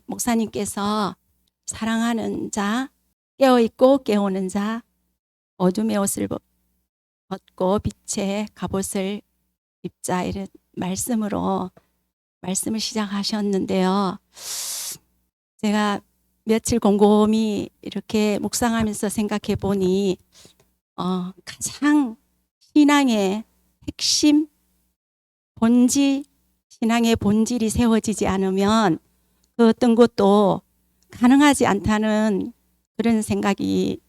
목사님께서 사랑하는 자, 깨어있고 깨우는 자, 어둠의 옷을 벗고 빛의 갑옷을 입자, 이런 말씀으로 말씀을 시작하셨는데요. 제가 며칠 곰곰이 이렇게 묵상하면서 생각해 보니 가장 신앙의 핵심, 본질, 신앙의 본질이 세워지지 않으면 그 어떤 것도 가능하지 않다는 그런 생각이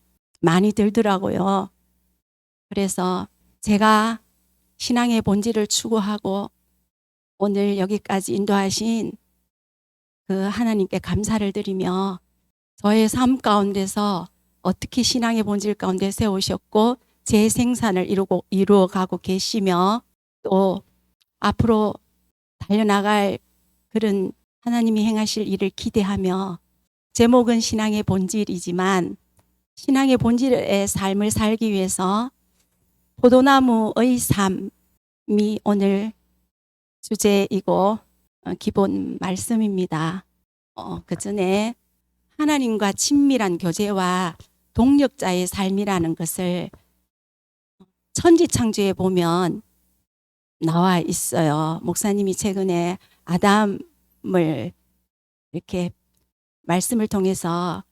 많이 들더라고요. 그래서 제가 신앙의 본질을 추구하고 오늘 여기까지 인도하신 그 하나님께 감사를 드리며 저의 삶 가운데서 어떻게 신앙의 본질 가운데 세우셨고 제 생산을 이루어가고 계시며 또 앞으로 달려나갈 그런 하나님이 행하실 일을 기대하며, 제목은 신앙의 본질이지만 신앙의 본질의 삶을 살기 위해서 포도나무의 삶이 오늘 주제이고 기본 말씀입니다. 그 전에 하나님과 친밀한 교제와 동력자의 삶이라는 것을 천지창조에 보면 나와 있어요. 목사님이 최근에 아담을 이렇게 말씀을 통해서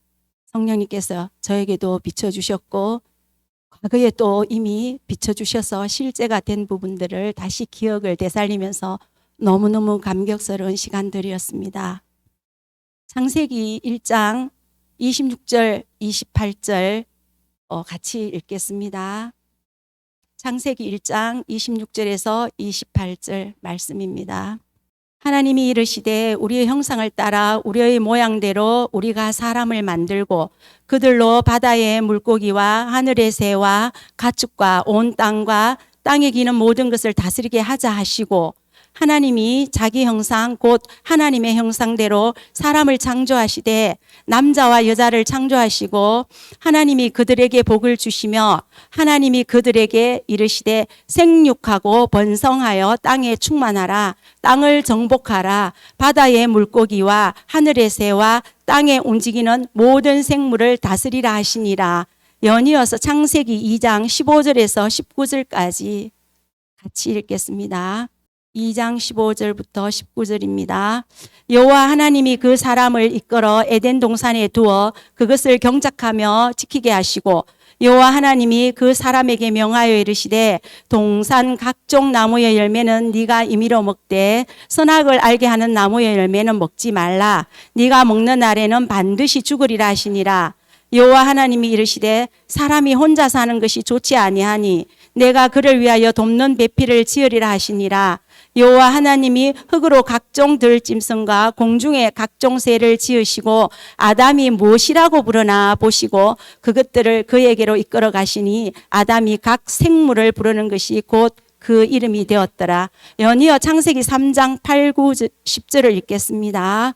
성령님께서 저에게도 비춰주셨고 과거에 또 이미 비춰주셔서 실제가 된 부분들을 다시 기억을 되살리면서 너무너무 감격스러운 시간들이었습니다. 창세기 1장 26절 28절 같이 읽겠습니다. 창세기 1장 26절에서 28절 말씀입니다. 하나님이 이르시되 우리의 형상을 따라 우리의 모양대로 우리가 사람을 만들고 그들로 바다의 물고기와 하늘의 새와 가축과 온 땅과 땅에 기는 모든 것을 다스리게 하자 하시고, 하나님이 자기 형상 곧 하나님의 형상대로 사람을 창조하시되 남자와 여자를 창조하시고 하나님이 그들에게 복을 주시며 하나님이 그들에게 이르시되 생육하고 번성하여 땅에 충만하라, 땅을 정복하라, 바다의 물고기와 하늘의 새와 땅에 움직이는 모든 생물을 다스리라 하시니라. 연이어서 창세기 2장 15절에서 19절까지 같이 읽겠습니다. 2장 15절부터 19절입니다. 여호와 하나님이 그 사람을 이끌어 에덴 동산에 두어 그것을 경작하며 지키게 하시고, 여호와 하나님이 그 사람에게 명하여 이르시되 동산 각종 나무의 열매는 네가 임의로 먹되 선악을 알게 하는 나무의 열매는 먹지 말라. 네가 먹는 날에는 반드시 죽으리라 하시니라. 여호와 하나님이 이르시되 사람이 혼자 사는 것이 좋지 아니하니 내가 그를 위하여 돕는 배필을 지으리라 하시니라. 여호와 하나님이 흙으로 각종 들짐승과 공중에 각종 새를 지으시고 아담이 무엇이라고 부르나 보시고 그것들을 그에게로 이끌어 가시니 아담이 각 생물을 부르는 것이 곧 그 이름이 되었더라. 연이어 창세기 3장 8, 9, 10절을 읽겠습니다.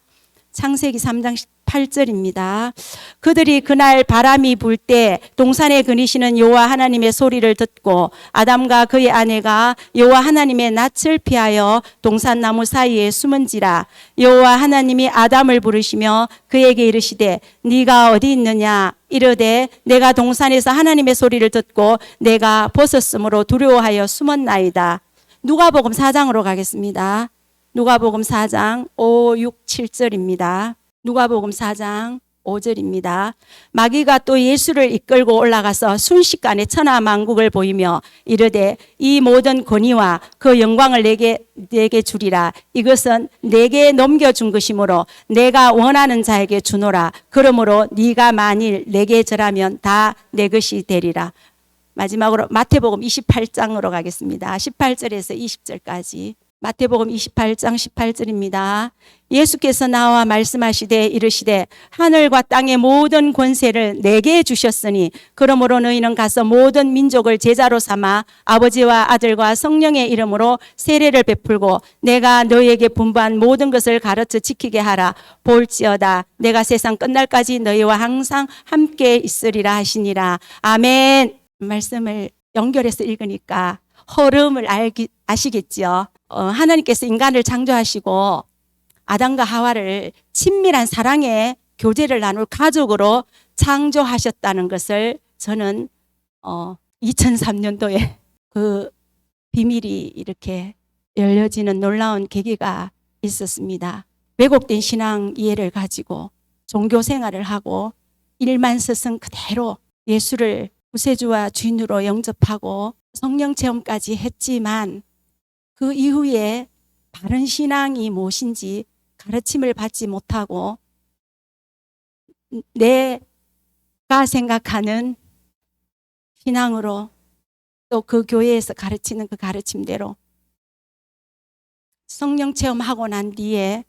창세기 3장 8절입니다. 그들이 그날 바람이 불 때 동산에 거니시는 여호와 하나님의 소리를 듣고 아담과 그의 아내가 여호와 하나님의 낯을 피하여 동산나무 사이에 숨은지라. 여호와 하나님이 아담을 부르시며 그에게 이르시되 네가 어디 있느냐. 이르되 내가 동산에서 하나님의 소리를 듣고 내가 벗었으므로 두려워하여 숨었나이다. 누가복음 4장으로 가겠습니다. 누가복음 4장 5, 6, 7절입니다. 누가복음 4장 5절입니다. 마귀가 또 예수를 이끌고 올라가서 순식간에 천하만국을 보이며 이르되 이 모든 권위와 그 영광을 내게 주리라. 이것은 내게 넘겨준 것이므로 내가 원하는 자에게 주노라. 그러므로 네가 만일 내게 절하면 다 내 것이 되리라. 마지막으로 마태복음 28장으로 가겠습니다. 18절에서 20절까지. 마태복음 28장 18절입니다. 예수께서 나와 말씀하시되 이르시되 하늘과 땅의 모든 권세를 내게 주셨으니 그러므로 너희는 가서 모든 민족을 제자로 삼아 아버지와 아들과 성령의 이름으로 세례를 베풀고 내가 너희에게 분부한 모든 것을 가르쳐 지키게 하라. 볼지어다 내가 세상 끝날까지 너희와 항상 함께 있으리라 하시니라. 아멘. 말씀을 연결해서 읽으니까 흐름을 아시겠지요. 하나님께서 인간을 창조하시고 아담과 하와를 친밀한 사랑의 교제를 나눌 가족으로 창조하셨다는 것을 저는 2003년도에 그 비밀이 이렇게 열려지는 놀라운 계기가 있었습니다. 왜곡된 신앙 이해를 가지고 종교 생활을 하고 일만 스승 그대로 예수를 구세주와 주인으로 영접하고 성령 체험까지 했지만 그 이후에 바른 신앙이 무엇인지 가르침을 받지 못하고 내가 생각하는 신앙으로 또 그 교회에서 가르치는 그 가르침대로 성령 체험하고 난 뒤에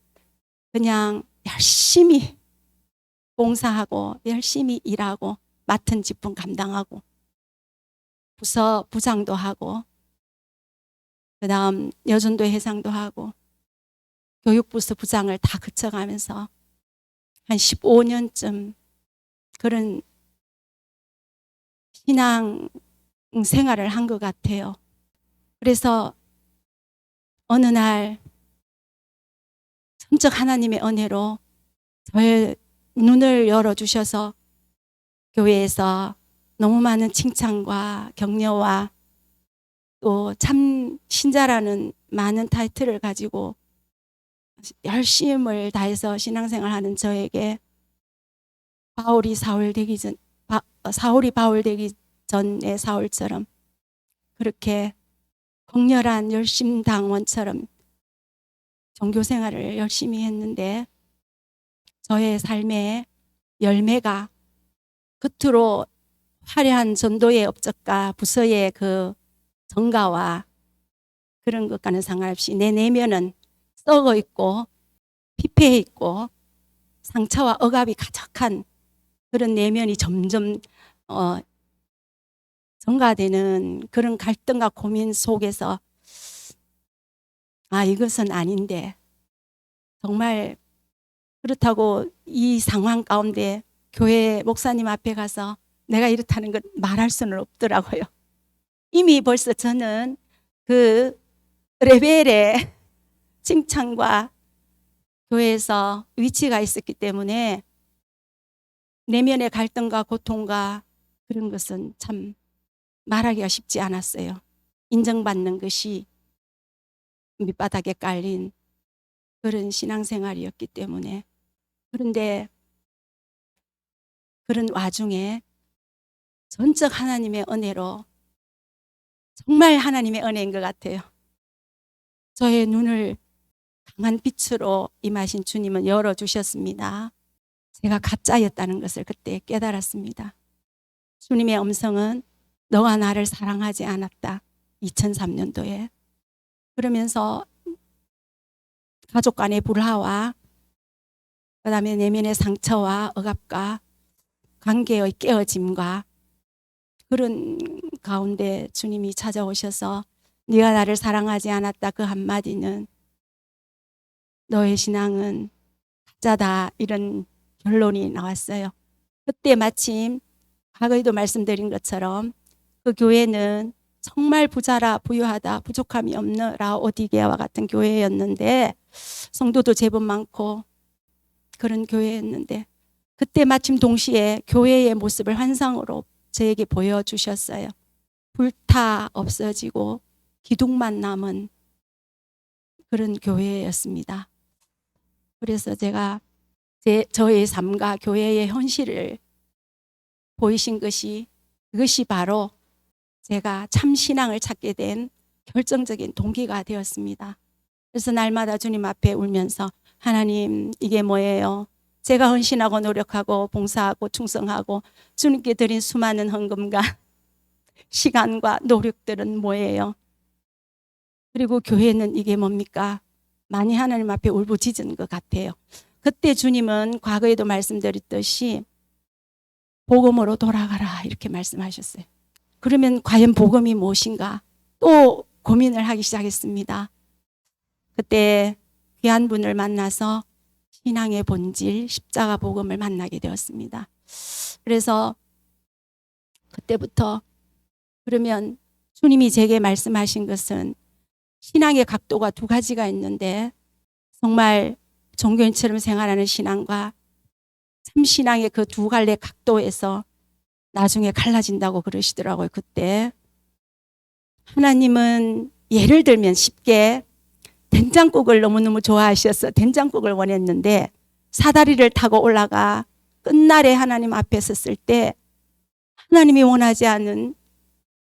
그냥 열심히 봉사하고 열심히 일하고 맡은 직분 감당하고 부서 부장도 하고 그다음 여전도 회장도 하고 교육부서 부장을 다 거쳐가면서 한 15년쯤 그런 신앙 생활을 한 것 같아요. 그래서 어느 날 선적 하나님의 은혜로 저의 눈을 열어주셔서 교회에서 너무 많은 칭찬과 격려와 또 참 신자라는 많은 타이틀을 가지고 열심을 다해서 신앙생활하는 저에게 사울이 바울 되기 전의 사울처럼 그렇게 격렬한 열심당원처럼 종교생활을 열심히 했는데 저의 삶의 열매가 겉으로 화려한 전도의 업적과 부서의 그 정가와 그런 것과는 상관없이 내 내면은 썩어 있고 피폐해 있고 상처와 억압이 가득한 그런 내면이 점점 전가되는 그런 갈등과 고민 속에서 이것은 아닌데 정말 그렇다고 이 상황 가운데 교회 목사님 앞에 가서 내가 이렇다는 것 말할 수는 없더라고요. 이미 벌써 저는 그 레벨의 칭찬과 교회에서 위치가 있었기 때문에 내면의 갈등과 고통과 그런 것은 참 말하기가 쉽지 않았어요. 인정받는 것이 밑바닥에 깔린 그런 신앙생활이었기 때문에. 그런데 그런 와중에 전적 하나님의 은혜로 정말 하나님의 은혜인 것 같아요. 저의 눈을 강한 빛으로 임하신 주님은 열어주셨습니다. 제가 가짜였다는 것을 그때 깨달았습니다. 주님의 음성은 너가 나를 사랑하지 않았다. 2003년도에. 그러면서 가족 간의 불화와 그 다음에 내면의 상처와 억압과 관계의 깨어짐과 그런 가운데 주님이 찾아오셔서 네가 나를 사랑하지 않았다 그 한마디는 너의 신앙은 가짜다 이런 결론이 나왔어요. 그때 마침 과거에도 말씀드린 것처럼 그 교회는 정말 부자라 부유하다 부족함이 없는 라오디게아와 같은 교회였는데 성도도 제법 많고 그런 교회였는데 그때 마침 동시에 교회의 모습을 환상으로 저에게 보여주셨어요. 불타 없어지고 기둥만 남은 그런 교회였습니다. 그래서 제가 저의 삶과 교회의 현실을 보이신 것이 그것이 바로 제가 참 신앙을 찾게 된 결정적인 동기가 되었습니다. 그래서 날마다 주님 앞에 울면서 하나님 이게 뭐예요? 제가 헌신하고 노력하고 봉사하고 충성하고 주님께 드린 수많은 헌금과 시간과 노력들은 뭐예요? 그리고 교회는 이게 뭡니까? 많이 하나님 앞에 울부짖은 것 같아요. 그때 주님은 과거에도 말씀드렸듯이 복음으로 돌아가라 이렇게 말씀하셨어요. 그러면 과연 복음이 무엇인가? 또 고민을 하기 시작했습니다. 그때 귀한 분을 만나서 신앙의 본질, 십자가 복음을 만나게 되었습니다. 그래서 그때부터 그러면 주님이 제게 말씀하신 것은 신앙의 각도가 두 가지가 있는데 정말 종교인처럼 생활하는 신앙과 참신앙의 그 두 갈래 각도에서 나중에 갈라진다고 그러시더라고요. 그때 하나님은 예를 들면 쉽게 된장국을 너무너무 좋아하셔서 된장국을 원했는데 사다리를 타고 올라가 끝날에 하나님 앞에 섰을 때 하나님이 원하지 않은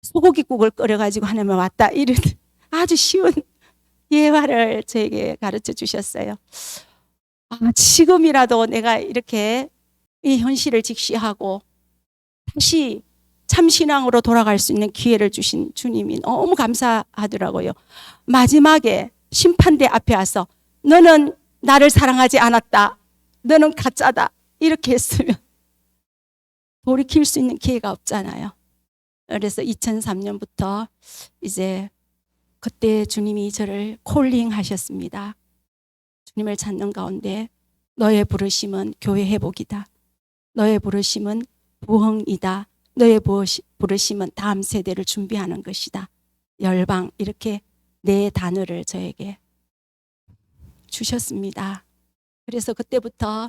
소고기국을 끓여가지고 하나님 왔다, 이런 아주 쉬운 예화를 저에게 가르쳐 주셨어요. 지금이라도 내가 이렇게 이 현실을 직시하고 다시 참신앙으로 돌아갈 수 있는 기회를 주신 주님이 너무 감사하더라고요. 마지막에 심판대 앞에 와서 너는 나를 사랑하지 않았다, 너는 가짜다, 이렇게 했으면 돌이킬 수 있는 기회가 없잖아요. 그래서 2003년부터 이제 그때 주님이 저를 콜링 하셨습니다. 주님을 찾는 가운데 너의 부르심은 교회 회복이다, 너의 부르심은 부흥이다, 너의 부르심은 다음 세대를 준비하는 것이다, 열방, 이렇게 네 단어를 저에게 주셨습니다. 그래서 그때부터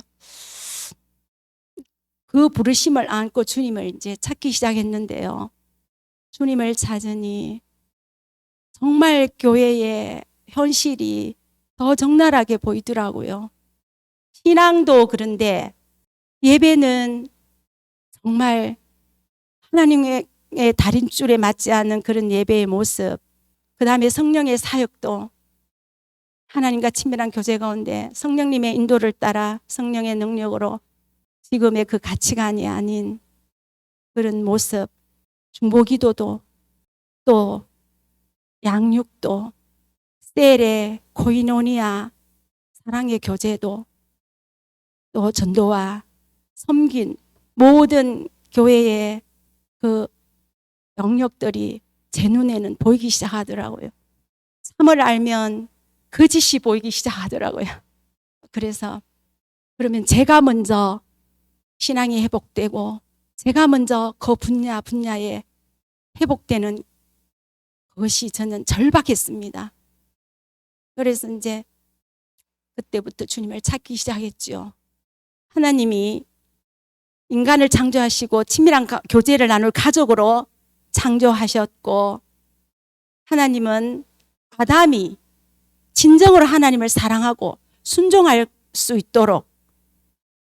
그 부르심을 안고 주님을 이제 찾기 시작했는데요. 주님을 찾으니 정말 교회의 현실이 더 적나라하게 보이더라고요. 신앙도 그런데 예배는 정말 하나님의 달인줄에 맞지 않는 그런 예배의 모습, 그 다음에 성령의 사역도 하나님과 친밀한 교제 가운데 성령님의 인도를 따라 성령의 능력으로 지금의 그 가치관이 아닌 그런 모습, 중보기도도 또 양육도 셀의 코이노니아 사랑의 교제도 또 전도와 섬긴 모든 교회의 그 영역들이 제 눈에는 보이기 시작하더라고요. 참을 알면 거짓이 보이기 시작하더라고요. 그래서 그러면 제가 먼저 신앙이 회복되고 제가 먼저 그 분야에 회복되는 그것이 저는 절박했습니다. 그래서 이제 그때부터 주님을 찾기 시작했죠. 하나님이 인간을 창조하시고 친밀한 교제를 나눌 가족으로 창조하셨고, 하나님은 아담이 진정으로 하나님을 사랑하고 순종할 수 있도록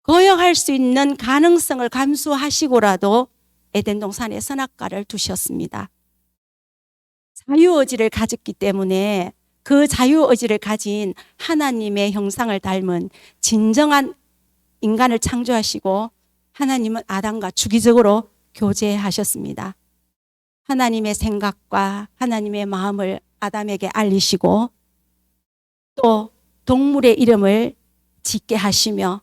거역할 수 있는 가능성을 감수하시고라도 에덴 동산에 선악과를 두셨습니다. 자유의지를 가졌기 때문에 그 자유의지를 가진 하나님의 형상을 닮은 진정한 인간을 창조하시고 하나님은 아담과 주기적으로 교제하셨습니다. 하나님의 생각과 하나님의 마음을 아담에게 알리시고 또 동물의 이름을 짓게 하시며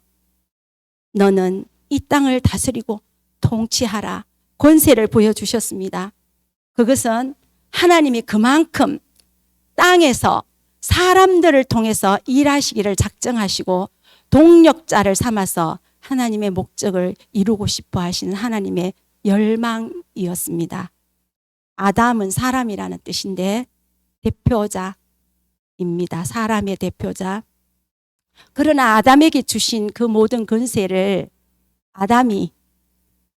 너는 이 땅을 다스리고 통치하라 권세를 보여주셨습니다. 그것은 하나님이 그만큼 땅에서 사람들을 통해서 일하시기를 작정하시고 동력자를 삼아서 하나님의 목적을 이루고 싶어 하시는 하나님의 열망이었습니다. 아담은 사람이라는 뜻인데 대표자입니다. 사람의 대표자. 그러나 아담에게 주신 그 모든 권세를 아담이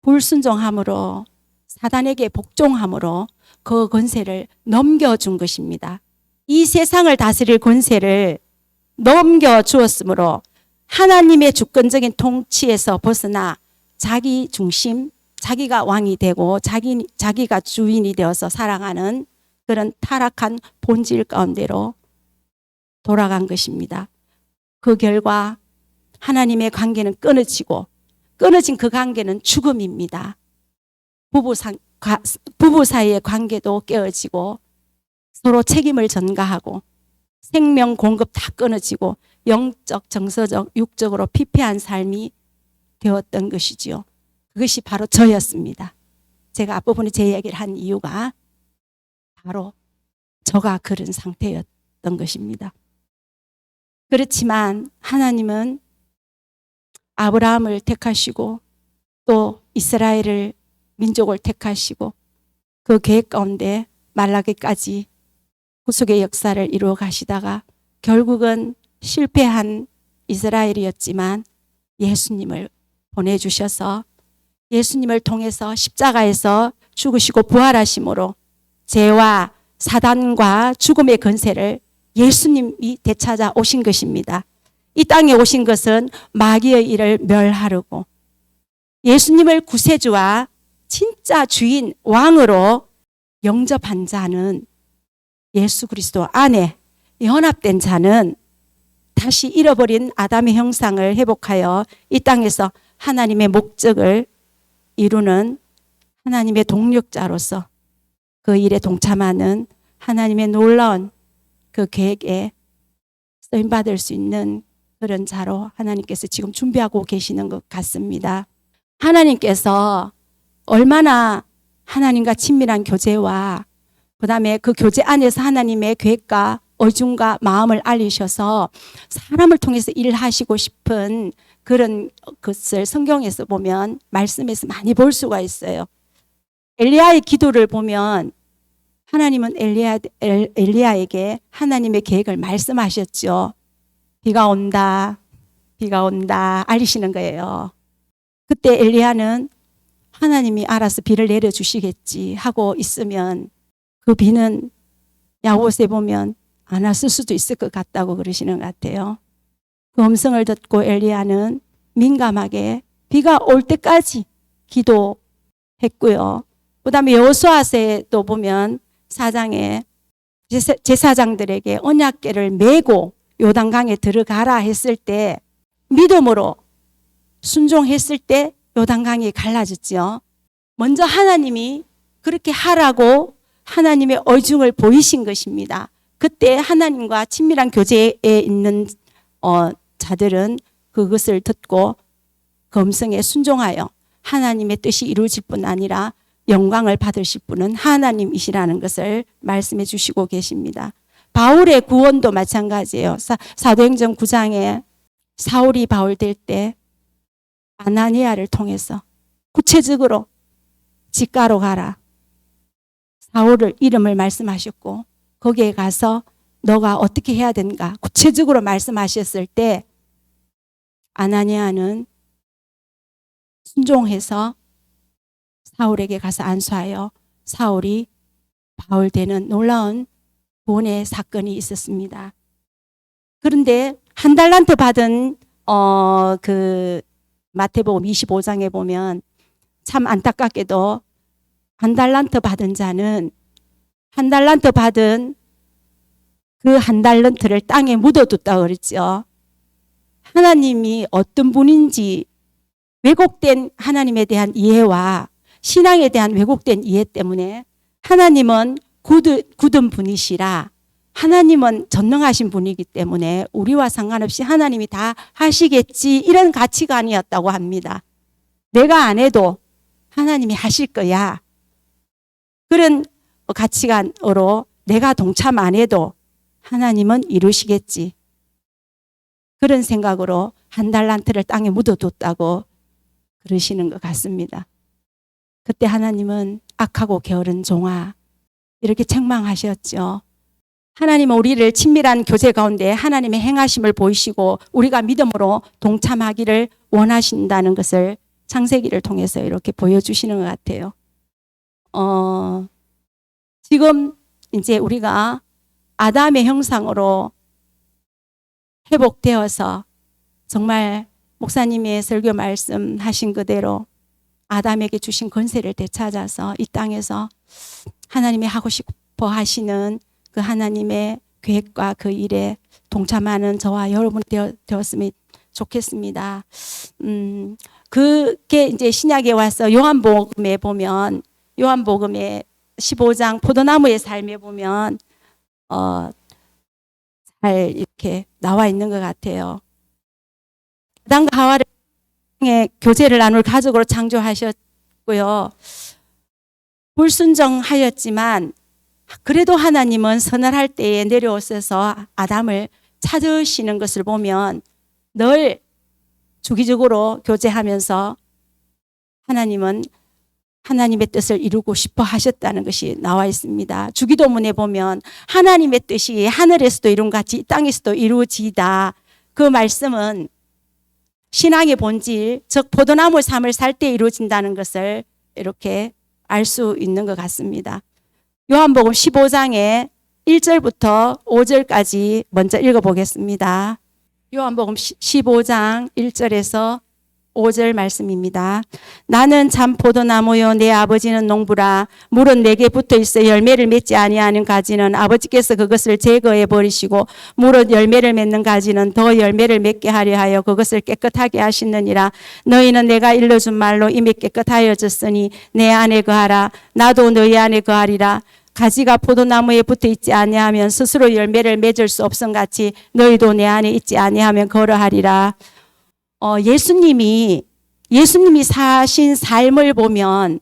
불순종함으로 사단에게 복종함으로 그 권세를 넘겨준 것입니다. 이 세상을 다스릴 권세를 넘겨주었으므로 하나님의 주권적인 통치에서 벗어나 자기 중심, 자기가 왕이 되고 자기가 주인이 되어서 살아가는 그런 타락한 본질 가운데로 돌아간 것입니다. 그 결과 하나님의 관계는 끊어진 그 관계는 죽음입니다. 부부 사이의 관계도 깨어지고 서로 책임을 전가하고 생명 공급 다 끊어지고 영적, 정서적, 육적으로 피폐한 삶이 되었던 것이지요. 그것이 바로 저였습니다. 제가 앞부분에 제 이야기를 한 이유가 바로 저가 그런 상태였던 것입니다. 그렇지만 하나님은 아브라함을 택하시고 또 이스라엘을 민족을 택하시고 그 계획 가운데 말라기까지 구속의 역사를 이루어 가시다가 결국은 실패한 이스라엘이었지만 예수님을 보내주셔서 예수님을 통해서 십자가에서 죽으시고 부활하심으로 죄와 사단과 죽음의 권세를 예수님이 되찾아 오신 것입니다. 이 땅에 오신 것은 마귀의 일을 멸하려고 예수님을 구세주와 진짜 주인 왕으로 영접한 자는 예수 그리스도 안에 연합된 자는 다시 잃어버린 아담의 형상을 회복하여 이 땅에서 하나님의 목적을 이루는 하나님의 동력자로서 그 일에 동참하는 하나님의 놀라운 그 계획에 쓰임받을 수 있는 그런 자로 하나님께서 지금 준비하고 계시는 것 같습니다. 하나님께서 얼마나 하나님과 친밀한 교제와 그 다음에 그 교제 안에서 하나님의 계획과 의중과 마음을 알리셔서 사람을 통해서 일하시고 싶은 그런 것을 성경에서 보면 말씀에서 많이 볼 수가 있어요. 엘리야의 기도를 보면 하나님은 엘리야에게 하나님의 계획을 말씀하셨죠. 비가 온다, 비가 온다 알리시는 거예요. 그때 엘리야는 하나님이 알아서 비를 내려주시겠지 하고 있으면 그 비는 야고보서에 보면 안 왔을 수도 있을 것 같다고 그러시는 것 같아요. 그 음성을 듣고 엘리야는 민감하게 비가 올 때까지 기도했고요. 그 다음에 여호수아서에도 보면 4장에 제사장들에게 언약궤를 메고 요단강에 들어가라 했을 때 믿음으로 순종했을 때 요단강이 갈라졌죠. 먼저 하나님이 그렇게 하라고 하나님의 의중을 보이신 것입니다. 그때 하나님과 친밀한 교제에 있는 자들은 그것을 듣고 그 음성에 순종하여 하나님의 뜻이 이루어질 뿐 아니라 영광을 받으실 분은 하나님이시라는 것을 말씀해 주시고 계십니다. 바울의 구원도 마찬가지예요. 사도행전 9장에 사울이 바울 될 때 아나니아를 통해서 구체적으로 직가로 가라. 사울을 이름을 말씀하셨고 거기에 가서 너가 어떻게 해야 되는가 구체적으로 말씀하셨을 때 아나니아는 순종해서 사울에게 가서 안수하여 사울이 바울 되는 놀라운 구원의 사건이 있었습니다. 그런데 한 달란트 받은 그 마태복음 25장에 보면 참 안타깝게도 한 달란트 받은 자는 한 달란트 받은 그 한 달란트를 땅에 묻어뒀다고 그랬죠. 하나님이 어떤 분인지 왜곡된 하나님에 대한 이해와 신앙에 대한 왜곡된 이해 때문에 하나님은 굳은 분이시라 하나님은 전능하신 분이기 때문에 우리와 상관없이 하나님이 다 하시겠지 이런 가치관이었다고 합니다. 내가 안 해도 하나님이 하실 거야. 그런 가치관으로 내가 동참 안 해도 하나님은 이루시겠지. 그런 생각으로 한 달란트를 땅에 묻어뒀다고 그러시는 것 같습니다. 그때 하나님은 악하고 게으른 종아 이렇게 책망하셨죠. 하나님은 우리를 친밀한 교제 가운데 하나님의 행하심을 보이시고 우리가 믿음으로 동참하기를 원하신다는 것을 창세기를 통해서 이렇게 보여주시는 것 같아요. 지금 이제 우리가 아담의 형상으로 회복되어서 정말 목사님의 설교 말씀하신 그대로 아담에게 주신 권세를 되찾아서 이 땅에서 하나님이 하고 싶어 하시는 그 하나님의 계획과 그 일에 동참하는 저와 여러분 되었으면 좋겠습니다. 그게 이제 신약에 와서 요한복음에 보면 요한복음의 15장 포도나무의 삶에 보면 잘 이렇게 나와 있는 것 같아요. 아담과 하와를 교제를 나눌 가족으로 창조하셨고요. 불순종하였지만 그래도 하나님은 선을 때에 내려오셔서 아담을 찾으시는 것을 보면 늘 주기적으로 교제하면서 하나님은 하나님의 뜻을 이루고 싶어 하셨다는 것이 나와 있습니다. 주기도문에 보면 하나님의 뜻이 하늘에서도 이룬 같이 이 땅에서도 이루어지이다. 그 말씀은 신앙의 본질, 즉 포도나무 삶을 살 때 이루어진다는 것을 이렇게 알 수 있는 것 같습니다. 요한복음 15장의 1절부터 5절까지 먼저 읽어보겠습니다. 요한복음 15장 1절에서 5절 말씀입니다. 나는 참 포도나무요 내 아버지는 농부라. 물은 내게 붙어 있어 열매를 맺지 아니하는 가지는 아버지께서 그것을 제거해 버리시고 물은 열매를 맺는 가지는 더 열매를 맺게 하려 하여 그것을 깨끗하게 하시느니라. 너희는 내가 일러준 말로 이미 깨끗하여졌으니 내 안에 거하라. 나도 너희 안에 거하리라. 가지가 포도나무에 붙어 있지 아니하면 스스로 열매를 맺을 수 없음 같이 너희도 내 안에 있지 아니하면 걸어하리라. 예수님이 사신 삶을 보면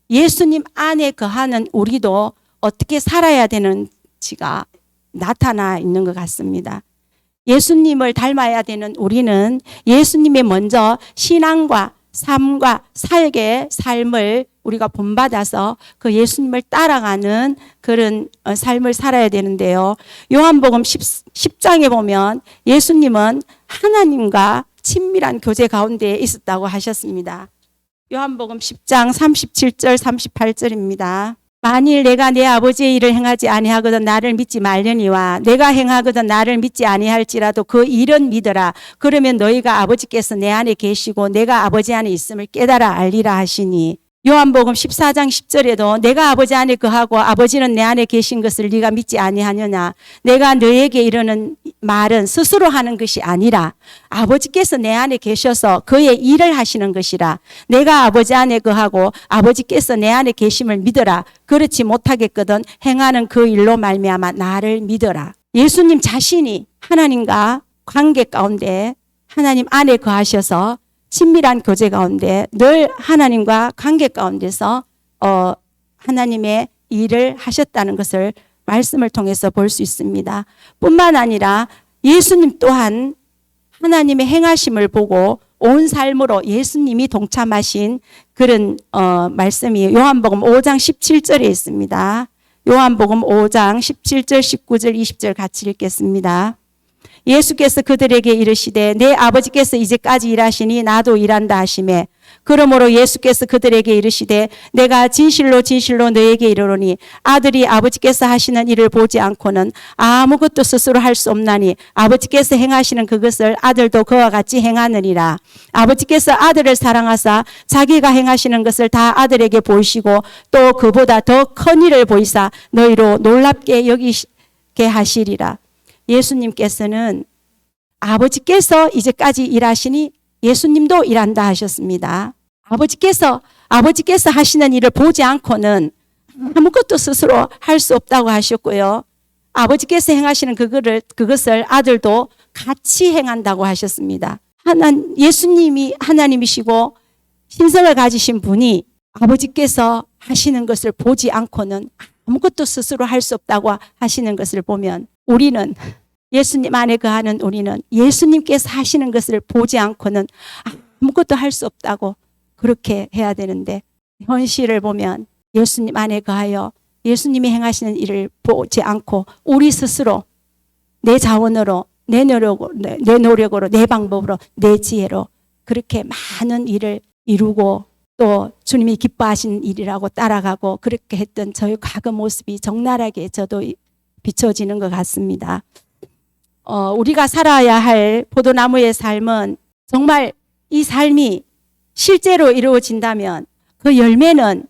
예수님 안에 거하는 우리도 어떻게 살아야 되는지가 나타나 있는 것 같습니다. 예수님을 닮아야 되는 우리는 예수님의 먼저 신앙과 삶과 살게 삶을 우리가 본받아서 그 예수님을 따라가는 그런 삶을 살아야 되는데요. 요한복음 10장에 보면 예수님은 하나님과 친밀한 교제 가운데 있었다고 하셨습니다. 요한복음 10장 37절 38절입니다. 만일 내가 내 아버지의 일을 행하지 아니하거든 나를 믿지 말려니와 내가 행하거든 나를 믿지 아니할지라도 그 일은 믿어라. 그러면 너희가 아버지께서 내 안에 계시고 내가 아버지 안에 있음을 깨달아 알리라 하시니. 요한복음 14장 10절에도 내가 아버지 안에 거하고 아버지는 내 안에 계신 것을 네가 믿지 아니하느냐. 내가 너에게 이르는 말은 스스로 하는 것이 아니라 아버지께서 내 안에 계셔서 그의 일을 하시는 것이라. 내가 아버지 안에 거하고 아버지께서 내 안에 계심을 믿어라. 그렇지 못하겠거든 행하는 그 일로 말미암아 나를 믿어라. 예수님 자신이 하나님과 관계 가운데 하나님 안에 거하셔서 친밀한 교제 가운데 늘 하나님과 관계 가운데서 하나님의 일을 하셨다는 것을 말씀을 통해서 볼 수 있습니다. 뿐만 아니라 예수님 또한 하나님의 행하심을 보고 온 삶으로 예수님이 동참하신 그런 말씀이 요한복음 5장 17절에 있습니다. 요한복음 5장 17절, 19절, 20절 같이 읽겠습니다. 예수께서 그들에게 이르시되 내 아버지께서 이제까지 일하시니 나도 일한다 하시매 그러므로 예수께서 그들에게 이르시되 내가 진실로 진실로 너에게 이르노니 아들이 아버지께서 하시는 일을 보지 않고는 아무것도 스스로 할 수 없나니 아버지께서 행하시는 그것을 아들도 그와 같이 행하느니라. 아버지께서 아들을 사랑하사 자기가 행하시는 것을 다 아들에게 보이시고 또 그보다 더 큰 일을 보이사 너희로 놀랍게 여기게 하시리라. 예수님께서는 아버지께서 이제까지 일하시니 예수님도 일한다 하셨습니다. 아버지께서 하시는 일을 보지 않고는 아무것도 스스로 할 수 없다고 하셨고요. 아버지께서 행하시는 그것을 아들도 같이 행한다고 하셨습니다. 예수님이 하나님이시고 신성을 가지신 분이 아버지께서 하시는 것을 보지 않고는 아무것도 스스로 할 수 없다고 하시는 것을 보면 우리는 예수님 안에 거하는 우리는 예수님께서 하시는 것을 보지 않고는 아무것도 할 수 없다고 그렇게 해야 되는데 현실을 보면 예수님 안에 거하여 예수님이 행하시는 일을 보지 않고 우리 스스로 내 자원으로 내 노력으로 내 방법으로 내 지혜로 그렇게 많은 일을 이루고 또 주님이 기뻐하시는 일이라고 따라가고 그렇게 했던 저의 과거 모습이 적나라하게 저도 비춰지는 것 같습니다. 우리가 살아야 할 포도나무의 삶은 정말 이 삶이 실제로 이루어진다면 그 열매는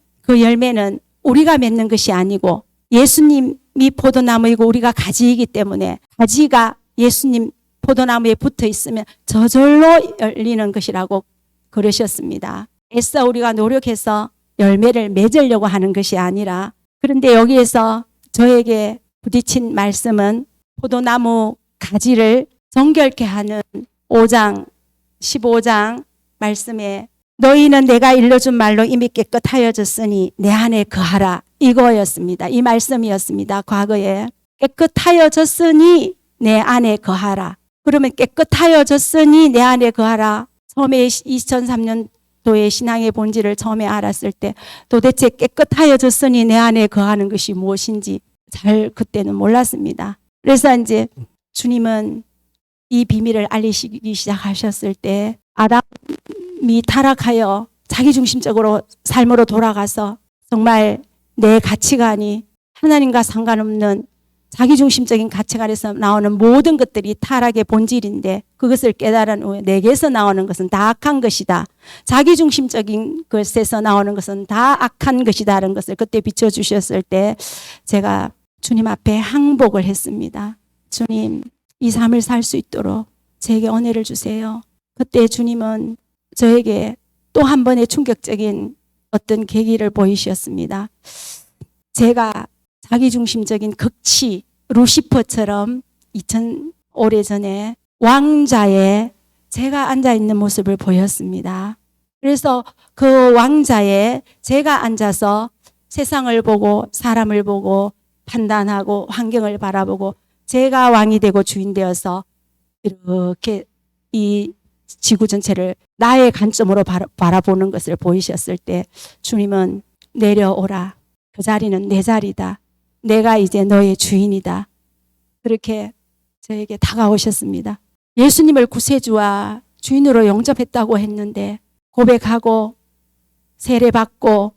우리가 맺는 것이 아니고 예수님이 포도나무이고 우리가 가지이기 때문에 가지가 예수님 포도나무에 붙어 있으면 저절로 열리는 것이라고 그러셨습니다. 애써 우리가 노력해서 열매를 맺으려고 하는 것이 아니라 그런데 여기에서 저에게 부딪힌 말씀은 포도나무 가지를 정결케 하는 5장 15장 말씀에 너희는 내가 일러준 말로 이미 깨끗하여졌으니 내 안에 거하라 이거였습니다. 이 말씀이었습니다. 과거에 깨끗하여졌으니 내 안에 거하라. 그러면 깨끗하여졌으니 내 안에 거하라. 처음에 2003년도의 신앙의 본질을 처음에 알았을 때 도대체 깨끗하여졌으니 내 안에 거하는 것이 무엇인지 잘 그때는 몰랐습니다. 그래서 이제 주님은 이 비밀을 알리시기 시작하셨을 때 아담이 타락하여 자기중심적으로 삶으로 돌아가서 정말 내 가치관이 하나님과 상관없는 자기중심적인 가치관에서 나오는 모든 것들이 타락의 본질인데 그것을 깨달은 후에 내게서 나오는 것은 다 악한 것이다. 자기중심적인 것에서 나오는 것은 다 악한 것이다라는 것을 그때 비춰주셨을 때 제가 주님 앞에 항복을 했습니다. 주님, 이 삶을 살 수 있도록 저에게 은혜를 주세요. 그때 주님은 저에게 또 한 번의 충격적인 어떤 계기를 보이셨습니다. 제가 자기중심적인 극치 루시퍼처럼 2000 오래전에 왕자에 제가 앉아있는 모습을 보였습니다. 그래서 그 왕자에 제가 앉아서 세상을 보고 사람을 보고 판단하고 환경을 바라보고 제가 왕이 되고 주인 되어서 이렇게 이 지구 전체를 나의 관점으로 바라보는 것을 보이셨을 때 주님은 내려오라. 그 자리는 내 자리다. 내가 이제 너의 주인이다. 그렇게 저에게 다가오셨습니다. 예수님을 구세주와 주인으로 영접했다고 했는데 고백하고 세례받고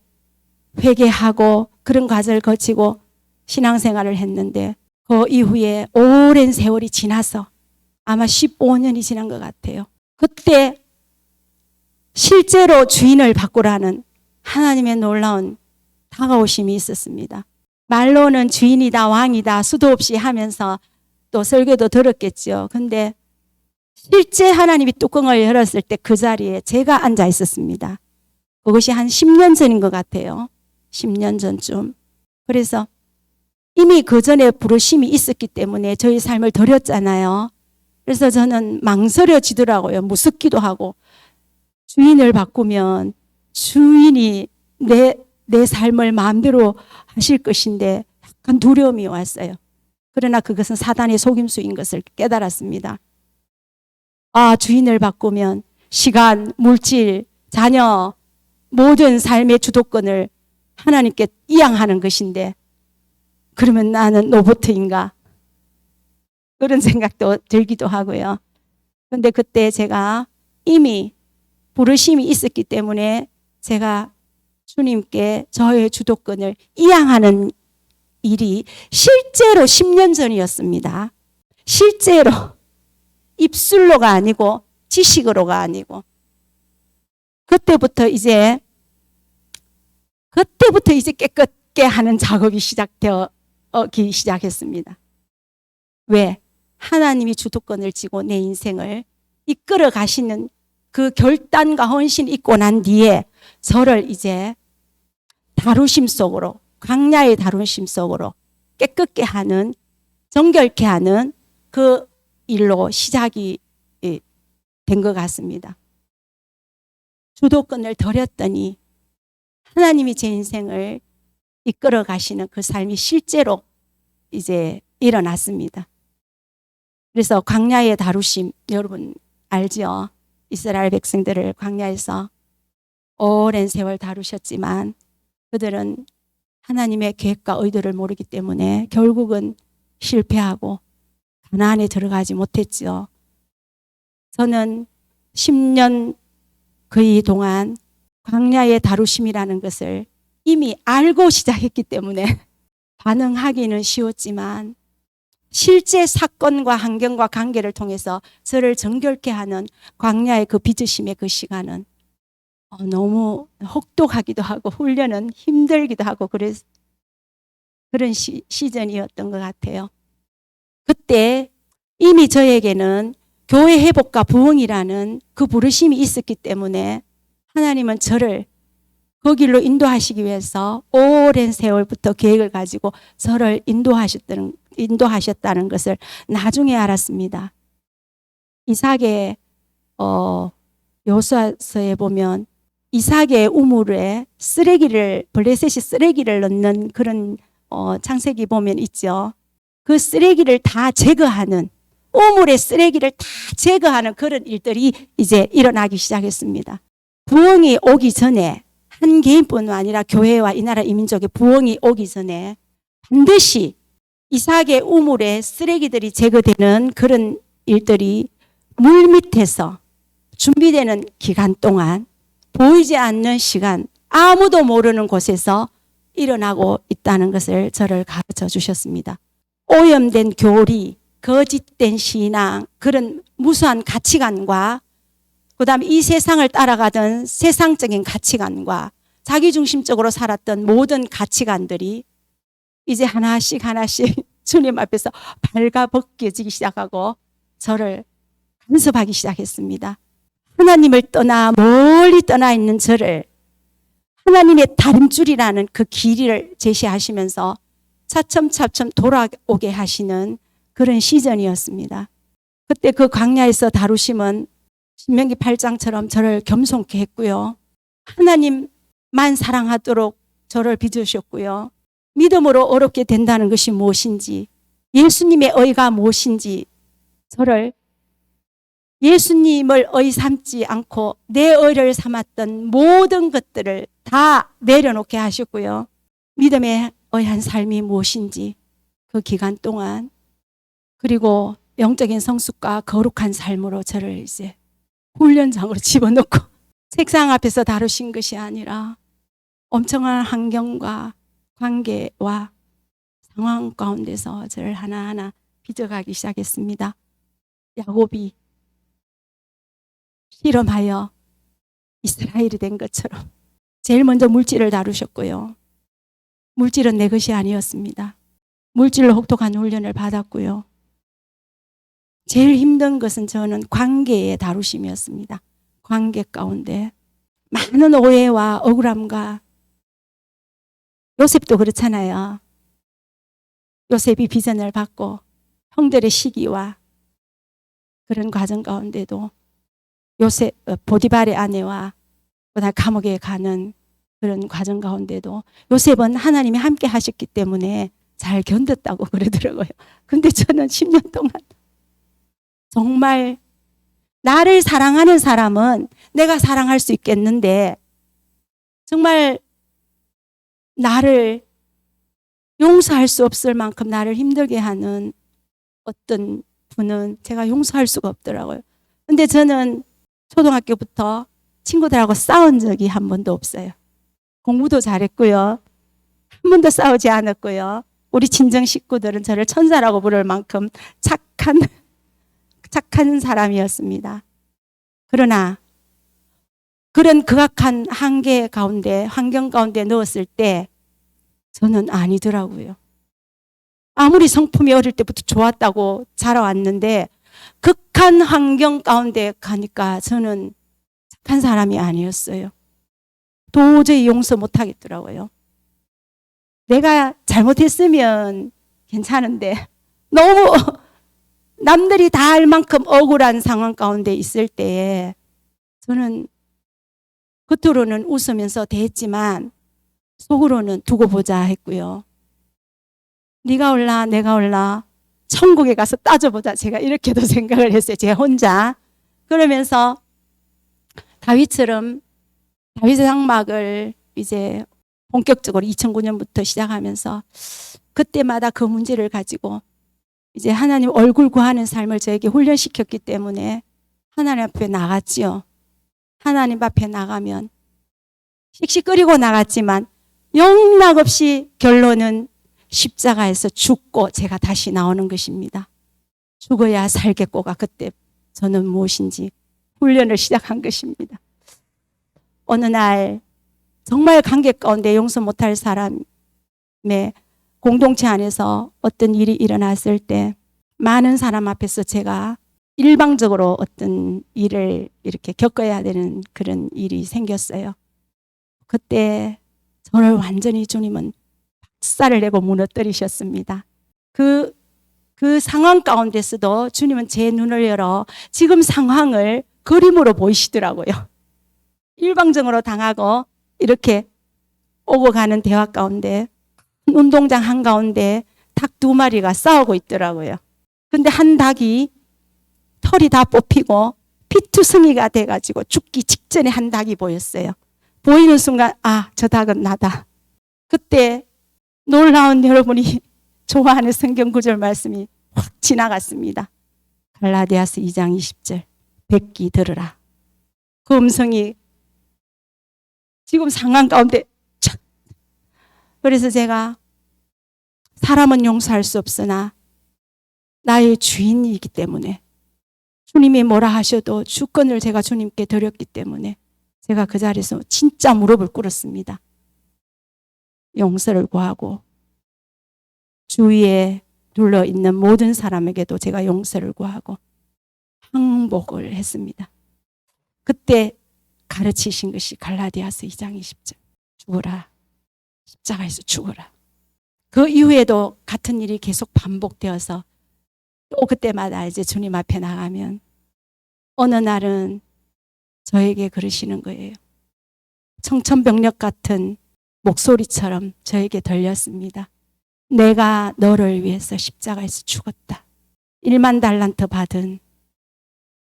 회개하고 그런 과정을 거치고 신앙생활을 했는데 그 이후에 오랜 세월이 지나서 아마 15년이 지난 것 같아요. 그때 실제로 주인을 바꾸라는 하나님의 놀라운 다가오심이 있었습니다. 말로는 주인이다, 왕이다, 수도 없이 하면서 또 설교도 들었겠죠. 근데 실제 하나님이 뚜껑을 열었을 때 그 자리에 제가 앉아 있었습니다. 그것이 한 10년 전인 것 같아요. 10년 전쯤. 그래서 이미 그 전에 부르심이 있었기 때문에 저희 삶을 드렸잖아요. 그래서 저는 망설여지더라고요. 무섭기도 하고. 주인을 바꾸면 주인이 내 삶을 마음대로 하실 것인데 약간 두려움이 왔어요. 그러나 그것은 사단의 속임수인 것을 깨달았습니다. 아, 주인을 바꾸면 시간, 물질, 자녀, 모든 삶의 주도권을 하나님께 이양하는 것인데 그러면 나는 로봇인가? 그런 생각도 들기도 하고요. 그런데 그때 제가 이미 부르심이 있었기 때문에 제가 주님께 저의 주도권을 이양하는 일이 실제로 10년 전이었습니다. 실제로 입술로가 아니고 지식으로가 아니고 그때부터 이제 깨끗게 하는 작업이 시작되기 시작했습니다. 왜? 하나님이 주도권을 쥐고 내 인생을 이끌어 가시는 그 결단과 헌신이 있고 난 뒤에 저를 이제 다루심 속으로, 광야의 다루심 속으로 깨끗게 하는, 정결케 하는 그 일로 시작이 된 것 같습니다. 주도권을 드렸더니 하나님이 제 인생을 이끌어 가시는 그 삶이 실제로 이제 일어났습니다. 그래서 광야의 다루심, 여러분 알죠? 이스라엘 백성들을 광야에서 오랜 세월 다루셨지만 그들은 하나님의 계획과 의도를 모르기 때문에 결국은 실패하고 가나안에 들어가지 못했죠. 저는 10년 거의 동안 광야의 다루심이라는 것을 이미 알고 시작했기 때문에 반응하기는 쉬웠지만 실제 사건과 환경과 관계를 통해서 저를 정결케 하는 광야의 그 빚으심의 그 시간은 너무 혹독하기도 하고 훈련은 힘들기도 하고 그런 시즌이었던 것 같아요. 그때 이미 저에게는 교회 회복과 부흥이라는 그 부르심이 있었기 때문에 하나님은 저를 그 길로 인도하시기 위해서 오랜 세월부터 계획을 가지고 저를 인도하셨다는 것을 나중에 알았습니다. 이삭의 여호수아서에 보면 이삭의 우물에 블레셋이 쓰레기를 넣는 그런 창세기 보면 있죠. 그 쓰레기를 다 제거하는, 우물의 쓰레기를 다 제거하는 그런 일들이 이제 일어나기 시작했습니다. 부흥이 오기 전에 한 개인뿐만 아니라 교회와 이 나라 이민족의 부흥이 오기 전에 반드시 이삭의 우물에 쓰레기들이 제거되는 그런 일들이 물 밑에서 준비되는 기간 동안 보이지 않는 시간, 아무도 모르는 곳에서 일어나고 있다는 것을 저를 가르쳐 주셨습니다. 오염된 교리, 거짓된 신앙, 그런 무수한 가치관과 그다음에 이 세상을 따라가던 세상적인 가치관과 자기중심적으로 살았던 모든 가치관들이 이제 하나씩 주님 앞에서 발가벗겨지기 시작하고 저를 간섭하기 시작했습니다. 하나님을 떠나 멀리 떠나 있는 저를 하나님의 다림줄이라는 그 길이를 제시하시면서 차츰차츰 돌아오게 하시는 그런 시즌이었습니다. 그때 그 광야에서 다루심은 신명기 8장처럼 저를 겸손케 했고요. 하나님만 사랑하도록 저를 빚으셨고요. 믿음으로 어렵게 된다는 것이 무엇인지, 예수님의 의가 무엇인지 저를 예수님을 의 삼지 않고 내 의를 삼았던 모든 것들을 다 내려놓게 하셨고요. 믿음의 의한 삶이 무엇인지 그 기간 동안, 그리고 영적인 성숙과 거룩한 삶으로 저를 이제 훈련장으로 집어넣고 책상 앞에서 다루신 것이 아니라 엄청난 환경과 관계와 상황 가운데서 저를 하나하나 빚어가기 시작했습니다. 야곱이 실험하여 이스라엘이 된 것처럼 제일 먼저 물질을 다루셨고요. 물질은 내 것이 아니었습니다. 물질로 혹독한 훈련을 받았고요. 제일 힘든 것은 저는 관계의 다루심이었습니다. 관계 가운데 많은 오해와 억울함과, 요셉도 그렇잖아요. 요셉이 비전을 받고 형들의 시기와 그런 과정 가운데도 요셉 보디발의 아내와 그다음 감옥에 가는 그런 과정 가운데도 요셉은 하나님이 함께 하셨기 때문에 잘 견뎠다고 그러더라고요. 근데 저는 10년 동안 정말 나를 사랑하는 사람은 내가 사랑할 수 있겠는데 정말 나를 용서할 수 없을 만큼 나를 힘들게 하는 어떤 분은 제가 용서할 수가 없더라고요. 근데 저는 초등학교부터 친구들하고 싸운 적이 한 번도 없어요. 공부도 잘했고요. 한 번도 싸우지 않았고요. 우리 친정 식구들은 저를 천사라고 부를 만큼 착한 사람이었습니다. 그러나 그런 극악한 한계 가운데, 환경 가운데 넣었을 때 저는 아니더라고요. 아무리 성품이 어릴 때부터 좋았다고 자라왔는데 극한 환경 가운데 가니까 저는 착한 사람이 아니었어요. 도저히 용서 못 하겠더라고요. 내가 잘못했으면 괜찮은데 너무 남들이 다 알 만큼 억울한 상황 가운데 있을 때에 저는 겉으로는 웃으면서 대했지만 속으로는 두고 보자 했고요. 네가 올라 내가 올라 천국에 가서 따져보자, 제가 이렇게도 생각을 했어요. 제 혼자. 그러면서 다윗처럼 다윗의 장막을 이제 본격적으로 2009년부터 시작하면서 그때마다 그 문제를 가지고 이제 하나님 얼굴 구하는 삶을 저에게 훈련시켰기 때문에 하나님 앞에 나갔지요. 하나님 앞에 나가면 씩씩거리고 나갔지만 영락없이 결론은 십자가에서 죽고 제가 다시 나오는 것입니다. 죽어야 살겠고가 그때 저는 무엇인지 훈련을 시작한 것입니다. 어느 날 정말 관계 가운데 용서 못할 사람의 공동체 안에서 어떤 일이 일어났을 때 많은 사람 앞에서 제가 일방적으로 어떤 일을 이렇게 겪어야 되는 그런 일이 생겼어요. 그때 저를 완전히 주님은 박살을 내고 무너뜨리셨습니다. 그 상황 가운데서도 주님은 제 눈을 열어 지금 상황을 그림으로 보이시더라고요. 일방적으로 당하고 이렇게 오고 가는 대화 가운데 운동장 한가운데 닭 2마리가 싸우고 있더라고요. 근데 한 닭이 털이 다 뽑히고 피투성이가 돼가지고 죽기 직전에 한 닭이 보였어요. 보이는 순간 저 닭은 나다. 그때 놀라운 여러분이 좋아하는 성경 구절 말씀이 확 지나갔습니다. 갈라디아서 2장 20절 백기 들으라. 그 음성이 지금 상황 가운데 착. 그래서 제가 사람은 용서할 수 없으나 나의 주인이기 때문에 주님이 뭐라 하셔도 주권을 제가 주님께 드렸기 때문에 제가 그 자리에서 진짜 무릎을 꿇었습니다. 용서를 구하고 주위에 둘러있는 모든 사람에게도 제가 용서를 구하고 항복을 했습니다. 그때 가르치신 것이 갈라디아서 2장 20절 죽어라. 십자가에서 죽어라. 그 이후에도 같은 일이 계속 반복되어서 또 그때마다 이제 주님 앞에 나가면 어느 날은 저에게 그러시는 거예요. 청천벽력 같은 목소리처럼 저에게 들렸습니다. 내가 너를 위해서 십자가에서 죽었다. 1만 달란트 받은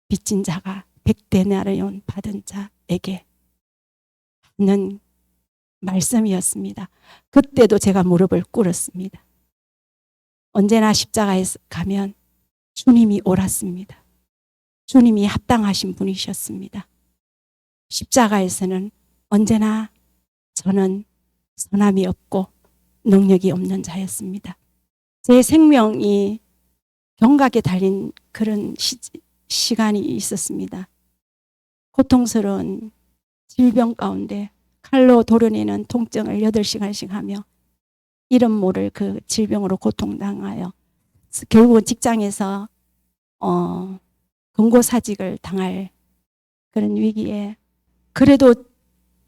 빚진 자가 100데나리온 받은 자에게 하는 말씀이었습니다. 그때도 제가 무릎을 꿇었습니다. 언제나 십자가에 가면 주님이 옳았습니다. 주님이 합당하신 분이셨습니다. 십자가에서는 언제나 저는 선함이 없고 능력이 없는 자였습니다. 제 생명이 경각에 달린 그런 시간이 있었습니다. 고통스러운 질병 가운데 칼로 도려내는 통증을 8시간씩 하며 이름 모를 그 질병으로 고통당하여 결국은 직장에서 금고사직을 당할 그런 위기에 그래도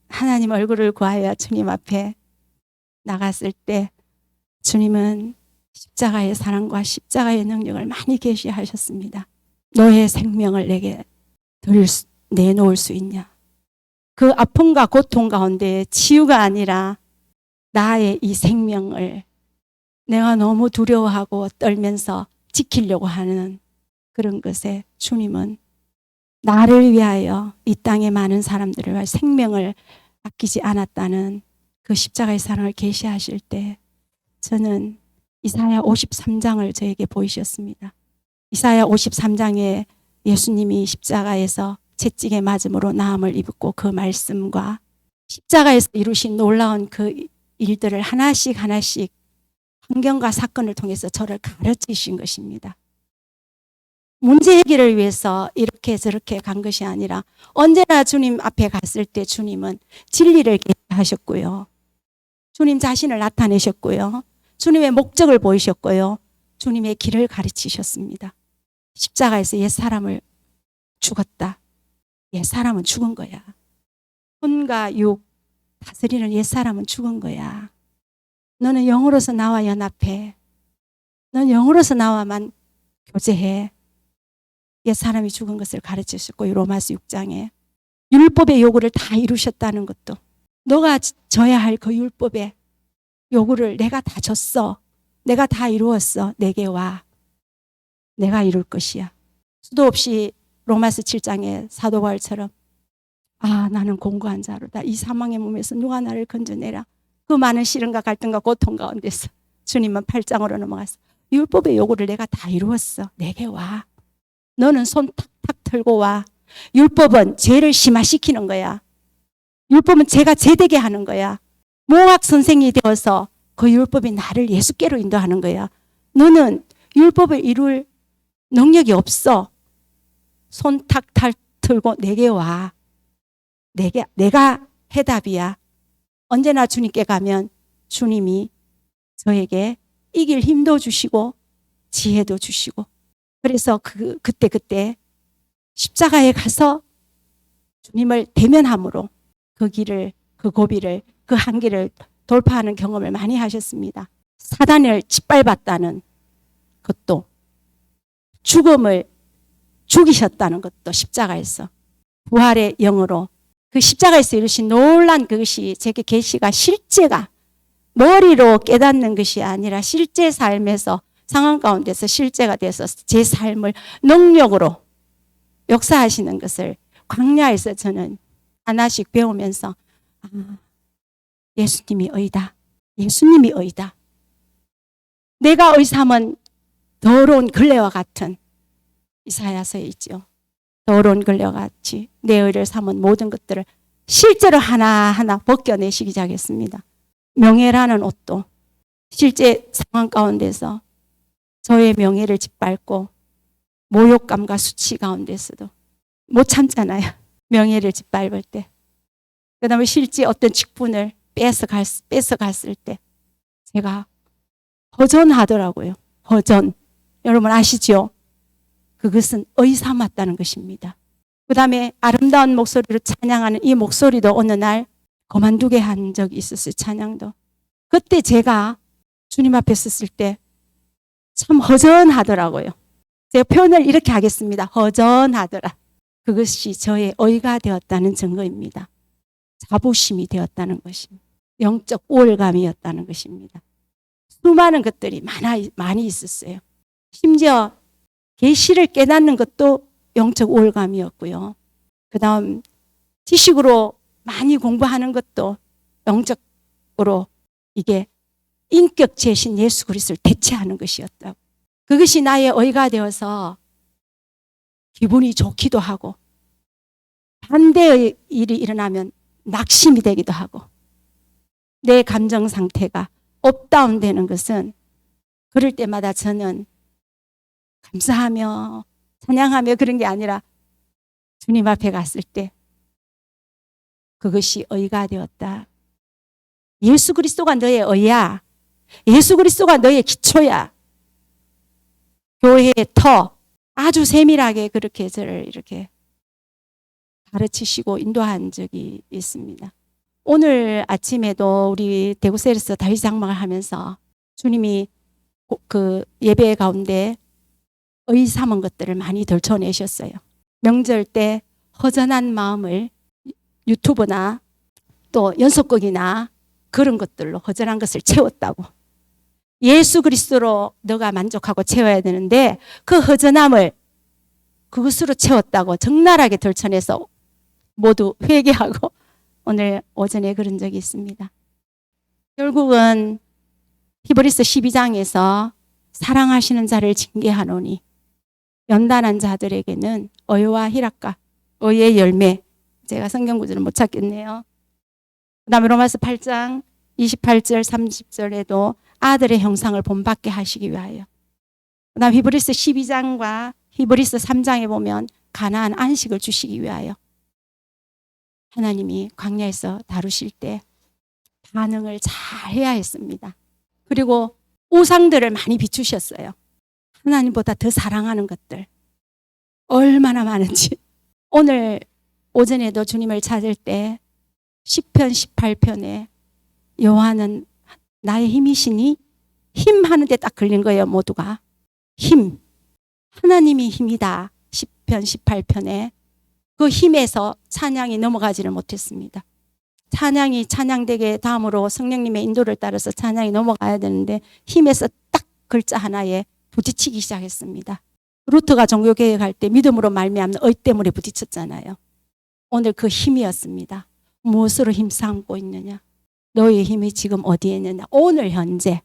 하나님 얼굴을 구하여 주님 앞에 나갔을 때 주님은 십자가의 사랑과 십자가의 능력을 많이 계시하셨습니다. 너의 생명을 내게 내놓을 수 있냐? 그 아픔과 고통 가운데 치유가 아니라 나의 이 생명을 내가 너무 두려워하고 떨면서 지키려고 하는 그런 것에 주님은 나를 위하여 이 땅의 많은 사람들을 위하여 생명을 아끼지 않았다는 그 십자가의 사랑을 계시하실 때 저는 이사야 53장을 저에게 보이셨습니다. 이사야 53장에 예수님이 십자가에서 채찍에 맞음으로 나음을 입었고 그 말씀과 십자가에서 이루신 놀라운 그 일들을 하나씩 하나씩 환경과 사건을 통해서 저를 가르치신 것입니다. 문제 해결을 위해서 이렇게 저렇게 간 것이 아니라 언제나 주님 앞에 갔을 때 주님은 진리를 계시하셨고요. 주님 자신을 나타내셨고요. 주님의 목적을 보이셨고요. 주님의 길을 가르치셨습니다. 십자가에서 옛사람을 죽었다. 옛사람은 죽은 거야. 혼과 육 다스리는 옛사람은 죽은 거야. 너는 영으로서 나와 연합해. 너는 영으로서 나와만 교제해. 옛사람이 죽은 것을 가르치셨고 로마서 6장에 율법의 요구를 다 이루셨다는 것도 너가 져야 할 그 율법의 요구를 내가 다 줬어. 내가 다 이루었어. 내게 와. 내가 이룰 것이야. 수도 없이 로마서 7장에 사도 바울처럼 나는 공고한 자로다. 이 사망의 몸에서 누가 나를 건져내라. 그 많은 시련과 갈등과 고통 가운데서 주님은 8장으로 넘어가서 율법의 요구를 내가 다 이루었어. 내게 와. 너는 손 탁탁 털고 와. 율법은 죄를 심화시키는 거야. 율법은 죄가 죄되게 하는 거야. 몽학 선생이 되어서 그 율법이 나를 예수께로 인도하는 거야. 너는 율법을 이룰 능력이 없어. 손 탁탁 털고 내게 와. 내가 해답이야. 언제나 주님께 가면 주님이 저에게 이길 힘도 주시고 지혜도 주시고 그래서 그때 십자가에 가서 주님을 대면함으로 그 길을 그 고비를 그 한계를 돌파하는 경험을 많이 하셨습니다. 사단을 짓밟았다는 것도 죽음을 죽이셨다는 것도 십자가에서 부활의 영으로 그 십자가에서 이루신 놀란 그것이 제게 계시가 실제가 머리로 깨닫는 것이 아니라 실제 삶에서 상황 가운데서 실제가 돼서 제 삶을 능력으로 역사하시는 것을 광야에서 저는 하나씩 배우면서 예수님이 의다. 예수님이 의다. 내가 의삼은 더러운 걸레와 같은 이사야서에 있죠. 더러운 걸려같이 내 의를 삼은 모든 것들을 실제로 하나하나 벗겨내시기 시작했습니다. 명예라는 옷도 실제 상황 가운데서 저의 명예를 짓밟고 모욕감과 수치 가운데서도 못 참잖아요. 명예를 짓밟을 때. 그 다음에 실제 어떤 직분을 뺏어갔을 때 제가 허전하더라고요. 허전. 여러분 아시죠? 그것은 의삼았다는 것입니다. 그 다음에 아름다운 목소리로 찬양하는 이 목소리도 어느 날 그만두게 한 적이 있었어요. 찬양도. 그때 제가 주님 앞에 섰을 때 참 허전하더라고요. 제가 표현을 이렇게 하겠습니다. 허전하더라. 그것이 저의 의가 되었다는 증거입니다. 자부심이 되었다는 것입니다. 영적 우월감이었다는 것입니다. 수많은 것들이 많이 있었어요. 심지어 계시를 깨닫는 것도 영적 우월감이었고요. 그 다음 지식으로 많이 공부하는 것도 영적으로 이게 인격 제신 예수 그리스도를 대체하는 것이었다고. 그것이 나의 의가 되어서 기분이 좋기도 하고 반대의 일이 일어나면 낙심이 되기도 하고 내 감정 상태가 업다운 되는 것은 그럴 때마다 저는 감사하며 찬양하며 그런 게 아니라 주님 앞에 갔을 때 그것이 의가 되었다. 예수 그리스도가 너의 의야. 예수 그리스도가 너의 기초야. 교회의 터. 아주 세밀하게 그렇게 저를 이렇게 가르치시고 인도한 적이 있습니다. 오늘 아침에도 우리 대구세에서 다윗 장막을 하면서 주님이 그 예배 가운데 의 삼은 것들을 많이 덜쳐내셨어요. 명절 때 허전한 마음을 유튜브나 또 연속극이나 그런 것들로 허전한 것을 채웠다고. 예수 그리스도로 너가 만족하고 채워야 되는데 그 허전함을 그것으로 채웠다고 적나라하게 덜쳐내서 모두 회개하고 오늘 오전에 그런 적이 있습니다. 결국은 히브리서 12장에서 사랑하시는 자를 징계하노니 연단한 자들에게는 의와 희락과 의의 열매. 제가 성경 구절을 못 찾겠네요. 그 다음에 로마서 8장 28절 30절에도 아들의 형상을 본받게 하시기 위하여. 그 다음 히브리서 12장과 히브리서 3장에 보면 가나안 안식을 주시기 위하여. 하나님이 광야에서 다루실 때 반응을 잘 해야 했습니다. 그리고 우상들을 많이 비추셨어요. 하나님보다 더 사랑하는 것들 얼마나 많은지. 오늘 오전에도 주님을 찾을 때 시편 18편에 여호와는 나의 힘이시니 힘 하는데 딱 걸린 거예요. 모두가 힘. 하나님이 힘이다. 시편 18편에 그 힘에서 찬양이 넘어가지를 못했습니다. 찬양이 찬양되게 다음으로 성령님의 인도를 따라서 찬양이 넘어가야 되는데 힘에서 딱 글자 하나에 부딪히기 시작했습니다. 루터가 종교개혁할 때 믿음으로 말미암는 의 때문에 부딪혔잖아요. 오늘 그 힘이었습니다. 무엇으로 힘삼고 있느냐? 너의 힘이 지금 어디에 있느냐? 오늘 현재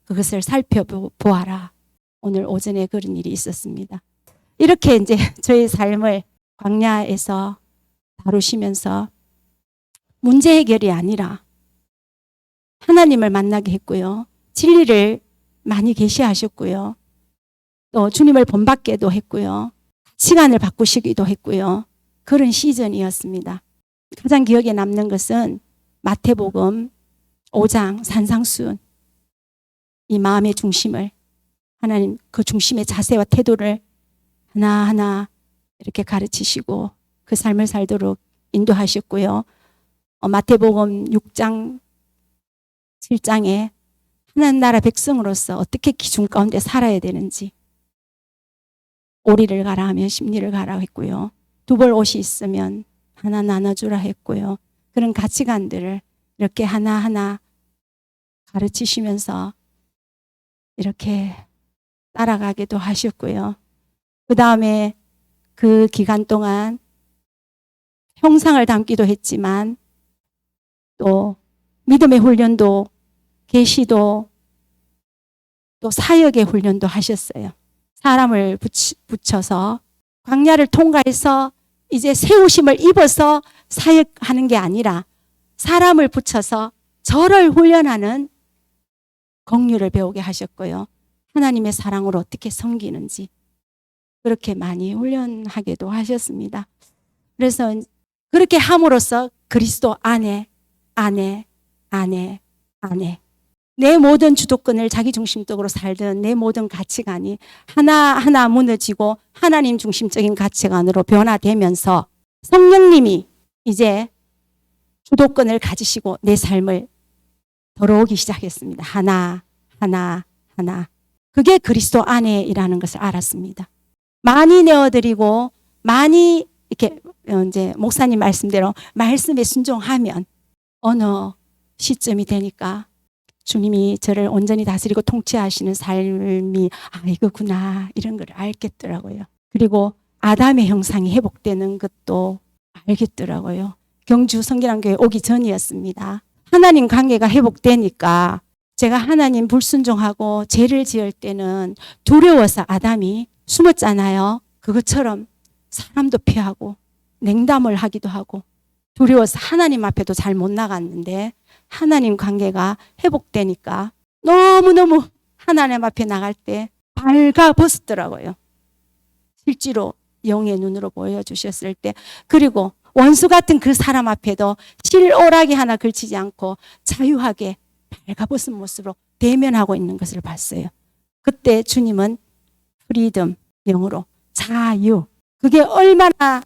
그것을 살펴보아라. 오늘 오전에 그런 일이 있었습니다. 이렇게 이제 저의 삶을 광야에서 다루시면서 문제 해결이 아니라 하나님을 만나게 했고요. 진리를 많이 계시하셨고요. 또 주님을 본받게도 했고요. 시간을 바꾸시기도 했고요. 그런 시즌이었습니다. 가장 기억에 남는 것은 마태복음 5장 산상수훈. 이 마음의 중심을 하나님 그 중심의 자세와 태도를 하나하나 이렇게 가르치시고 그 삶을 살도록 인도하셨고요. 마태복음 6장 7장에 하나님 나라 백성으로서 어떻게 기준 가운데 살아야 되는지 오리를 가라 하면 십리를 가라 했고요. 두 벌 옷이 있으면 하나 나눠주라 했고요. 그런 가치관들을 이렇게 하나하나 가르치시면서 이렇게 따라가기도 하셨고요. 그 다음에 그 기간 동안 형상을 담기도 했지만 또 믿음의 훈련도 계시도 또 사역의 훈련도 하셨어요. 사람을 붙여서 광야를 통과해서 이제 세우심을 입어서 사역하는 게 아니라 사람을 붙여서 저를 훈련하는 긍휼을 배우게 하셨고요. 하나님의 사랑으로 어떻게 섬기는지 그렇게 많이 훈련하게도 하셨습니다. 그래서 그렇게 함으로써 그리스도 안에 내 모든 주도권을 자기중심적으로 살던 내 모든 가치관이 하나하나 무너지고 하나님 중심적인 가치관으로 변화되면서 성령님이 이제 주도권을 가지시고 내 삶을 들어오기 시작했습니다. 하나. 그게 그리스도 안에이라는 것을 알았습니다. 많이 내어드리고 많이 이렇게 이제 목사님 말씀대로 말씀에 순종하면 어느 시점이 되니까 주님이 저를 온전히 다스리고 통치하시는 삶이 이거구나 이런 걸 알겠더라고요. 그리고 아담의 형상이 회복되는 것도 알겠더라고요. 경주 성결한교회 오기 전이었습니다. 하나님 관계가 회복되니까 제가 하나님 불순종하고 죄를 지을 때는 두려워서 아담이 숨었잖아요. 그것처럼 사람도 피하고 냉담을 하기도 하고 두려워서 하나님 앞에도 잘 못 나갔는데 하나님 관계가 회복되니까 너무너무 하나님 앞에 나갈 때 발가벗었더라고요. 실제로 영의 눈으로 보여주셨을 때 그리고 원수 같은 그 사람 앞에도 실오라기 하나 걸치지 않고 자유하게 발가벗은 모습으로 대면하고 있는 것을 봤어요. 그때 주님은 프리덤, 영어로 자유. 그게 얼마나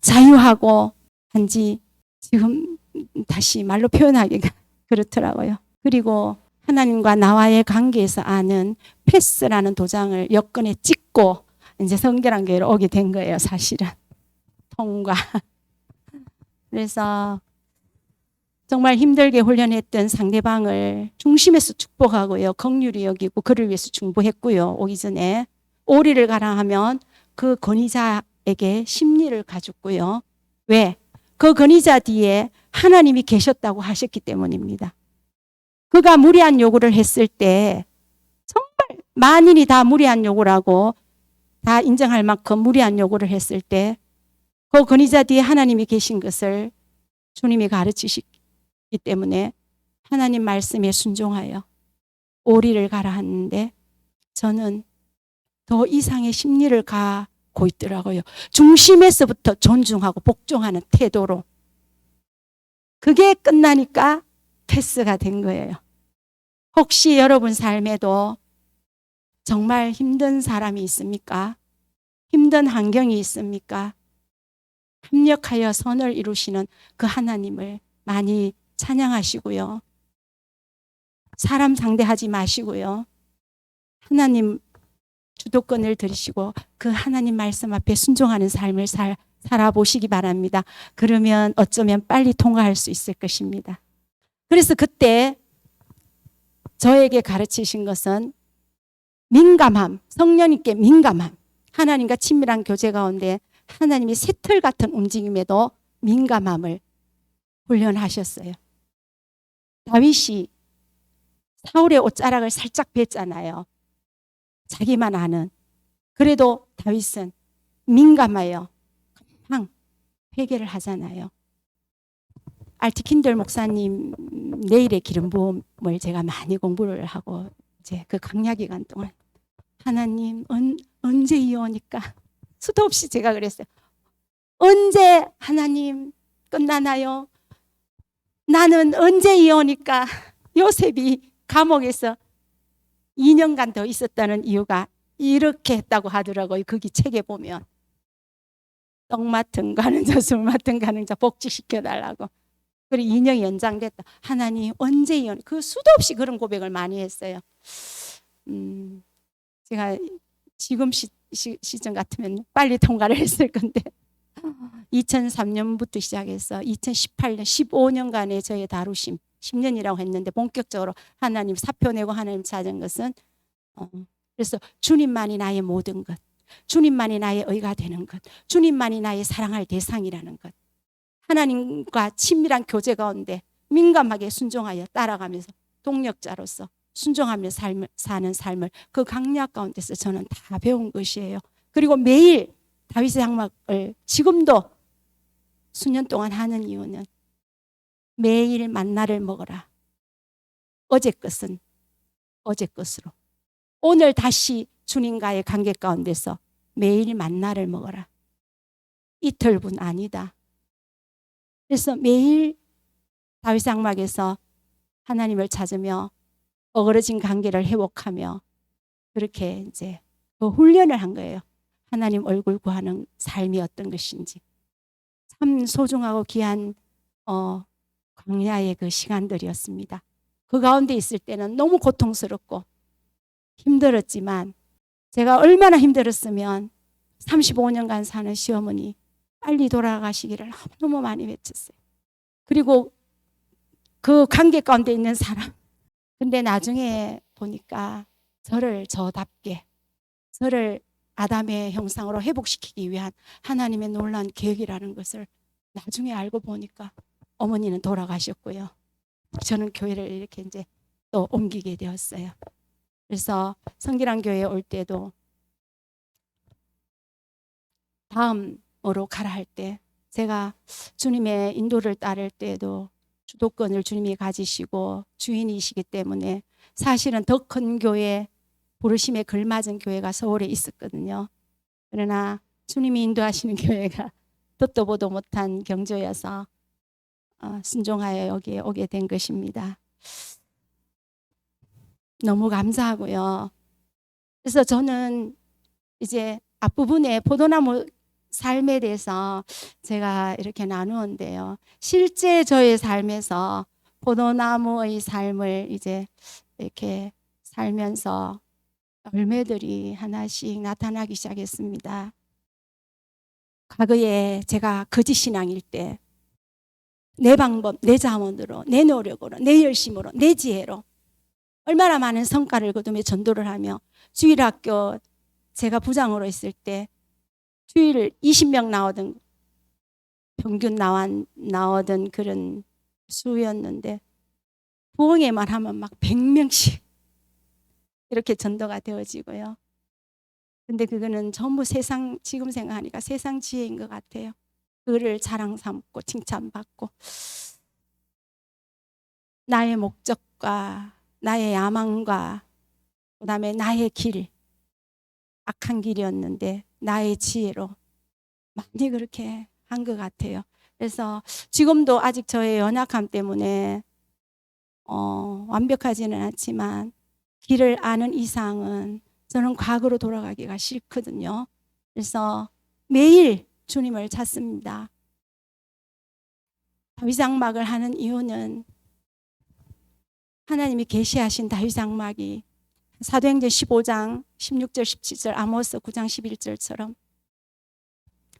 자유하고 한지 지금 다시 말로 표현하기가 그렇더라고요. 그리고 하나님과 나와의 관계에서 아는 패스라는 도장을 여권에 찍고 이제 성결한교회로 오게 된 거예요. 사실은 통과. 그래서 정말 힘들게 훈련했던 상대방을 중심에서 축복하고요. 긍휼히 여기고 그를 위해서 중보했고요. 오기 전에 오리를 가라 하면 그 권위자에게 심리를 가졌고요. 왜? 그 권위자 뒤에 하나님이 계셨다고 하셨기 때문입니다. 그가 무리한 요구를 했을 때 정말 만인이 다 무리한 요구를 하고 다 인정할 만큼 무리한 요구를 했을 때 그 권위자 뒤에 하나님이 계신 것을 주님이 가르치시기 때문에 하나님 말씀에 순종하여 오리를 가라 하는데 저는 더 이상의 심리를 가고 있더라고요. 중심에서부터 존중하고 복종하는 태도로. 그게 끝나니까 패스가 된 거예요. 혹시 여러분 삶에도 정말 힘든 사람이 있습니까? 힘든 환경이 있습니까? 합력하여 선을 이루시는 그 하나님을 많이 찬양하시고요. 사람 상대하지 마시고요. 하나님 주도권을 들이시고 그 하나님 말씀 앞에 순종하는 삶을 살아보시기 바랍니다. 그러면 어쩌면 빨리 통과할 수 있을 것입니다. 그래서 그때 저에게 가르치신 것은 민감함, 성령님께 민감함, 하나님과 친밀한 교제 가운데 하나님이 새털 같은 움직임에도 민감함을 훈련하셨어요. 다윗이 사울의 옷자락을 살짝 뺐잖아요. 자기만 아는. 그래도 다윗은 민감하여 금방 회개를 하잖아요. 알티킨들 목사님 내일의 기름 부음을 제가 많이 공부를 하고 이제 그 강야 기간 동안 하나님 언제 이어오니까 수도 없이 제가 그랬어요. 언제 하나님 끝나나요? 나는 언제 이어오니까 요셉이 감옥에서 2년간 더 있었다는 이유가 이렇게 했다고 하더라고요. 거기 책에 보면 떡 맡은 가는 자, 술 맡은 가는 자 복지시켜달라고. 그리고 2년이 연장됐다. 하나님 언제 이혼? 그 수도 없이 그런 고백을 많이 했어요. 제가 지금 시점 같으면 빨리 통과를 했을 건데 2003년부터 시작해서 2018년 15년간의 저의 다루심 10년이라고 했는데 본격적으로 하나님 사표 내고 하나님 찾은 것은 그래서 주님만이 나의 모든 것, 주님만이 나의 의가 되는 것, 주님만이 나의 사랑할 대상이라는 것, 하나님과 친밀한 교제 가운데 민감하게 순종하여 따라가면서 동력자로서 순종하며 사는 삶을 그 강약 가운데서 저는 다 배운 것이에요. 그리고 매일 다윗의 장막을 지금도 수년 동안 하는 이유는 매일 만나를 먹어라. 어제 것은 어제 것으로. 오늘 다시 주님과의 관계 가운데서 매일 만나를 먹어라. 이틀분 아니다. 그래서 매일 다윗 장막에서 하나님을 찾으며 어그러진 관계를 회복하며 그렇게 이제 그 훈련을 한 거예요. 하나님 얼굴 구하는 삶이 어떤 것인지. 참 소중하고 귀한 광야의 그 시간들이었습니다. 그 가운데 있을 때는 너무 고통스럽고 힘들었지만 제가 얼마나 힘들었으면 35년간 사는 시어머니 빨리 돌아가시기를 너무 많이 외쳤어요. 그리고 그 관계 가운데 있는 사람. 근데 나중에 보니까 저답게 저를 아담의 형상으로 회복시키기 위한 하나님의 놀라운 계획이라는 것을 나중에 알고 보니까 어머니는 돌아가셨고요. 저는 교회를 이렇게 이제 또 옮기게 되었어요. 그래서 성길한 교회에 올 때도 다음으로 가라 할 때 제가 주님의 인도를 따를 때도 주도권을 주님이 가지시고 주인이시기 때문에 사실은 더 큰 교회, 부르심에 걸맞은 교회가 서울에 있었거든요. 그러나 주님이 인도하시는 교회가 듣도 보도 못한 경조여서 순종하여 여기에 오게 된 것입니다. 너무 감사하고요. 그래서 저는 이제 앞부분에 포도나무 삶에 대해서 제가 이렇게 나누었는데요. 실제 저의 삶에서 포도나무의 삶을 이제 이렇게 살면서 열매들이 하나씩 나타나기 시작했습니다. 과거에 제가 거짓 신앙일 때 내 방법, 내 자원으로, 내 노력으로, 내 열심으로, 내 지혜로 얼마나 많은 성과를 거두며 전도를 하며 주일학교 제가 부장으로 있을 때 주일 20명 나오던 평균 나오던 그런 수였는데 부흥회만 하면 막 100명씩 이렇게 전도가 되어지고요. 근데 그거는 전부 지금 생각하니까 세상 지혜인 것 같아요. 그를 자랑 삼고 칭찬받고 나의 목적과 나의 야망과 그다음에 나의 길, 악한 길이었는데 나의 지혜로 많이 그렇게 한 것 같아요. 그래서 지금도 아직 저의 연약함 때문에 완벽하지는 않지만 길을 아는 이상은 저는 과거로 돌아가기가 싫거든요. 그래서 매일 주님을 찾습니다. 다윗 장막을 하는 이유는 하나님이 계시하신 다윗 장막이 사도행전 15장 16절 17절 아모스 9장 11절처럼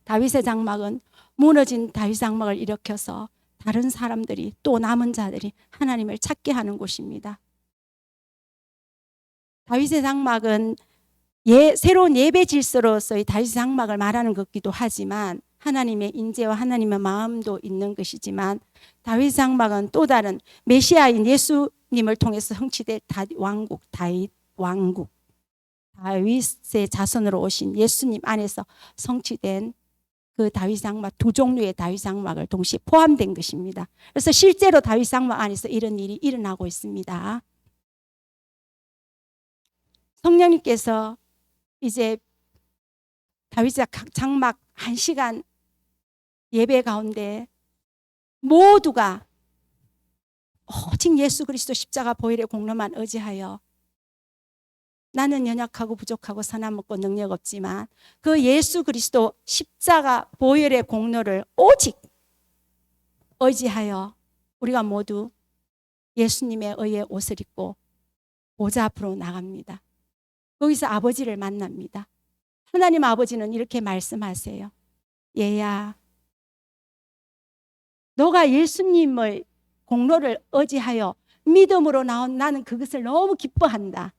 다윗의 장막은 무너진 다윗 장막을 일으켜서 다른 사람들이 또 남은 자들이 하나님을 찾게 하는 곳입니다. 다윗의 장막은 새로운 예배 질서로서의 다윗의 장막을 말하는 것이기도 하지만 하나님의 인재와 하나님의 마음도 있는 것이지만 다윗 장막은 또 다른 메시아인 예수님을 통해서 성취될 다윗 왕국, 다윗의 자손으로 오신 예수님 안에서 성취된 그 다윗 장막, 두 종류의 다윗 장막을 동시에 포함된 것입니다. 그래서 실제로 다윗 장막 안에서 이런 일이 일어나고 있습니다. 성령님께서 이제 다윗의 장막 1시간 예배 가운데 모두가 오직 예수 그리스도 십자가 보혈의 공로만 의지하여 나는 연약하고 부족하고 선한 없고 능력 없지만 그 예수 그리스도 십자가 보혈의 공로를 오직 의지하여 우리가 모두 예수님의 의의 옷을 입고 보좌 앞으로 나갑니다. 거기서 아버지를 만납니다. 하나님 아버지는 이렇게 말씀하세요. 얘야, 너가 예수님의 공로를 의지하여 믿음으로 나온 나는 그것을 너무 기뻐한다.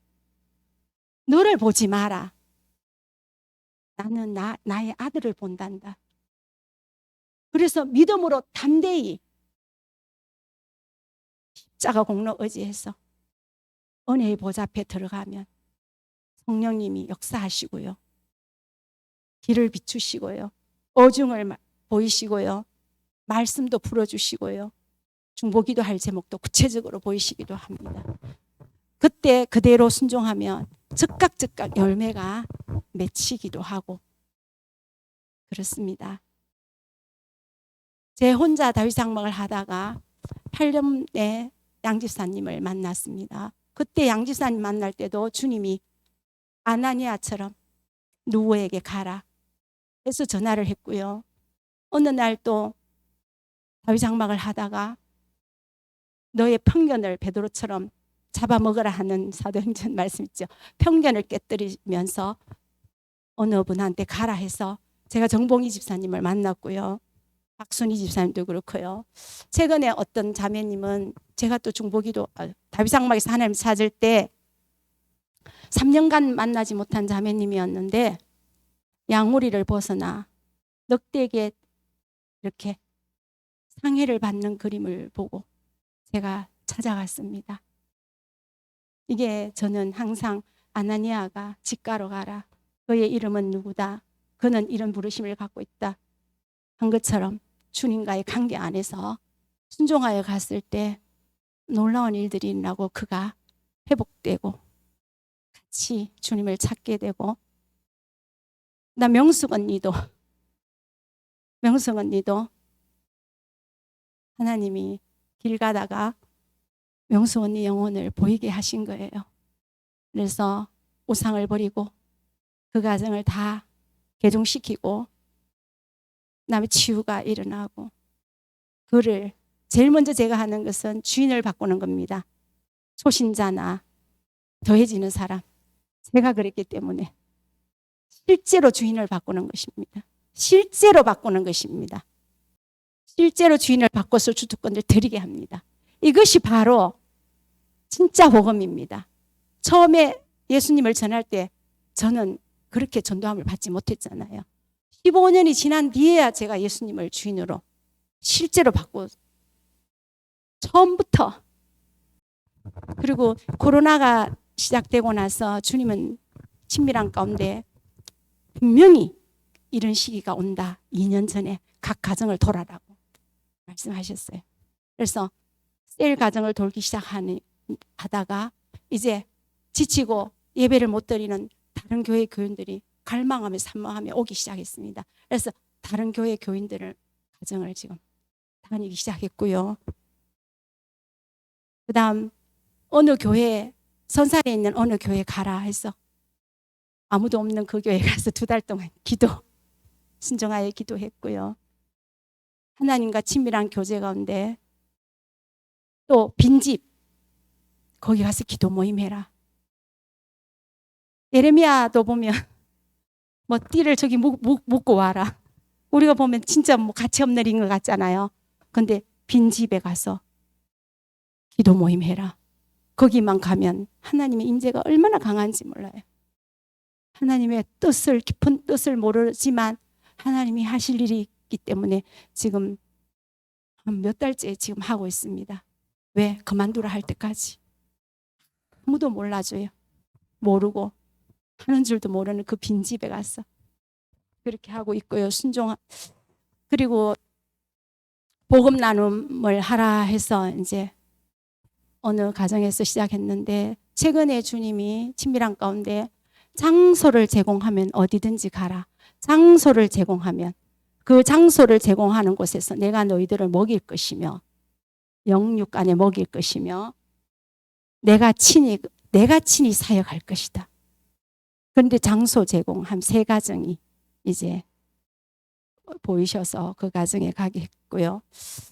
너를 보지 마라. 나는 나의 아들을 본단다. 그래서 믿음으로 담대히 십자가 공로 의지해서 은혜의 보좌 앞에 들어가면 성령님이 역사하시고요. 길을 비추시고요. 어중을 보이시고요. 말씀도 풀어주시고요. 중보기도 할 제목도 구체적으로 보이시기도 합니다. 그때 그대로 순종하면 즉각 열매가 맺히기도 하고 그렇습니다. 제 혼자 다윗상막을 하다가 8년에 양집사님을 만났습니다. 그때 양집사님 만날 때도 주님이 아나니아처럼 누구에게 가라 해서 전화를 했고요. 어느 날 또 다윗장막을 하다가 너의 편견을 베드로처럼 잡아먹으라 하는 사도행전 말씀 있죠. 편견을 깨뜨리면서 어느 분한테 가라 해서 제가 정봉희 집사님을 만났고요. 박순희 집사님도 그렇고요. 최근에 어떤 자매님은 제가 또 중보기도 다윗장막에서 하나님 찾을 때 3년간 만나지 못한 자매님이었는데 양우리를 벗어나 넉대게 이렇게 상해를 받는 그림을 보고 제가 찾아갔습니다. 이게 저는 항상 아나니아가 직가로 가라. 그의 이름은 누구다. 그는 이런 부르심을 갖고 있다. 한 것처럼 주님과의 관계 안에서 순종하여 갔을 때 놀라운 일들이 일어나고 그가 회복되고 같이 주님을 찾게 되고 나 명숙 언니도 하나님이 길 가다가 명숙 언니 영혼을 보이게 하신 거예요. 그래서 우상을 버리고 그 가정을 다 개종시키고 그다음에 치유가 일어나고 그를 제일 먼저 제가 하는 것은 주인을 바꾸는 겁니다. 초신자나 더해지는 사람 제가 그랬기 때문에 실제로 주인을 바꾸는 것입니다. 실제로 바꾸는 것입니다. 실제로 주인을 바꿔서 주도권을 드리게 합니다. 이것이 바로 진짜 복음입니다. 처음에 예수님을 전할 때 저는 그렇게 전도함을 받지 못했잖아요. 15년이 지난 뒤에야 제가 예수님을 주인으로 실제로 받고 처음부터. 그리고 코로나가 시작되고 나서 주님은 친밀한 가운데 분명히 이런 시기가 온다. 2년 전에 각 가정을 돌아라고 말씀하셨어요. 그래서 셀 가정을 돌기 하다가 이제 지치고 예배를 못 드리는 다른 교회 교인들이 갈망하며 산모하며 오기 시작했습니다. 그래서 다른 교회 교인들을 가정을 지금 다니기 시작했고요. 그 다음 어느 교회 선산에 있는 어느 교회 가라 해서 아무도 없는 그 교회 가서 2달 동안 순종하여 기도했고요. 하나님과 친밀한 교제 가운데 또 빈집 거기 가서 기도 모임 해라. 예레미야도 보면 뭐 띠를 저기 묶고 와라. 우리가 보면 진짜 뭐 가치 없는 일인 것 같잖아요. 근데 빈집에 가서 기도 모임 해라. 거기만 가면 하나님의 인재가 얼마나 강한지 몰라요. 하나님의 뜻을 깊은 뜻을 모르지만 하나님이 하실 일이 있기 때문에 지금 한 몇 달째 지금 하고 있습니다. 왜? 그만두라 할 때까지. 아무도 몰라줘요. 모르고 하는 줄도 모르는 그 빈집에 가서 그렇게 하고 있고요. 그리고 복음 나눔을 하라 해서 이제 어느 가정에서 시작했는데 최근에 주님이 친밀한 가운데 장소를 제공하면 어디든지 가라. 장소를 제공하면 그 장소를 제공하는 곳에서 내가 너희들을 먹일 것이며 영육 안에 먹일 것이며 내가 친히 사역할 것이다. 그런데 장소 제공 한 3가정이 이제 보이셔서 그 가정에 가게 했고요.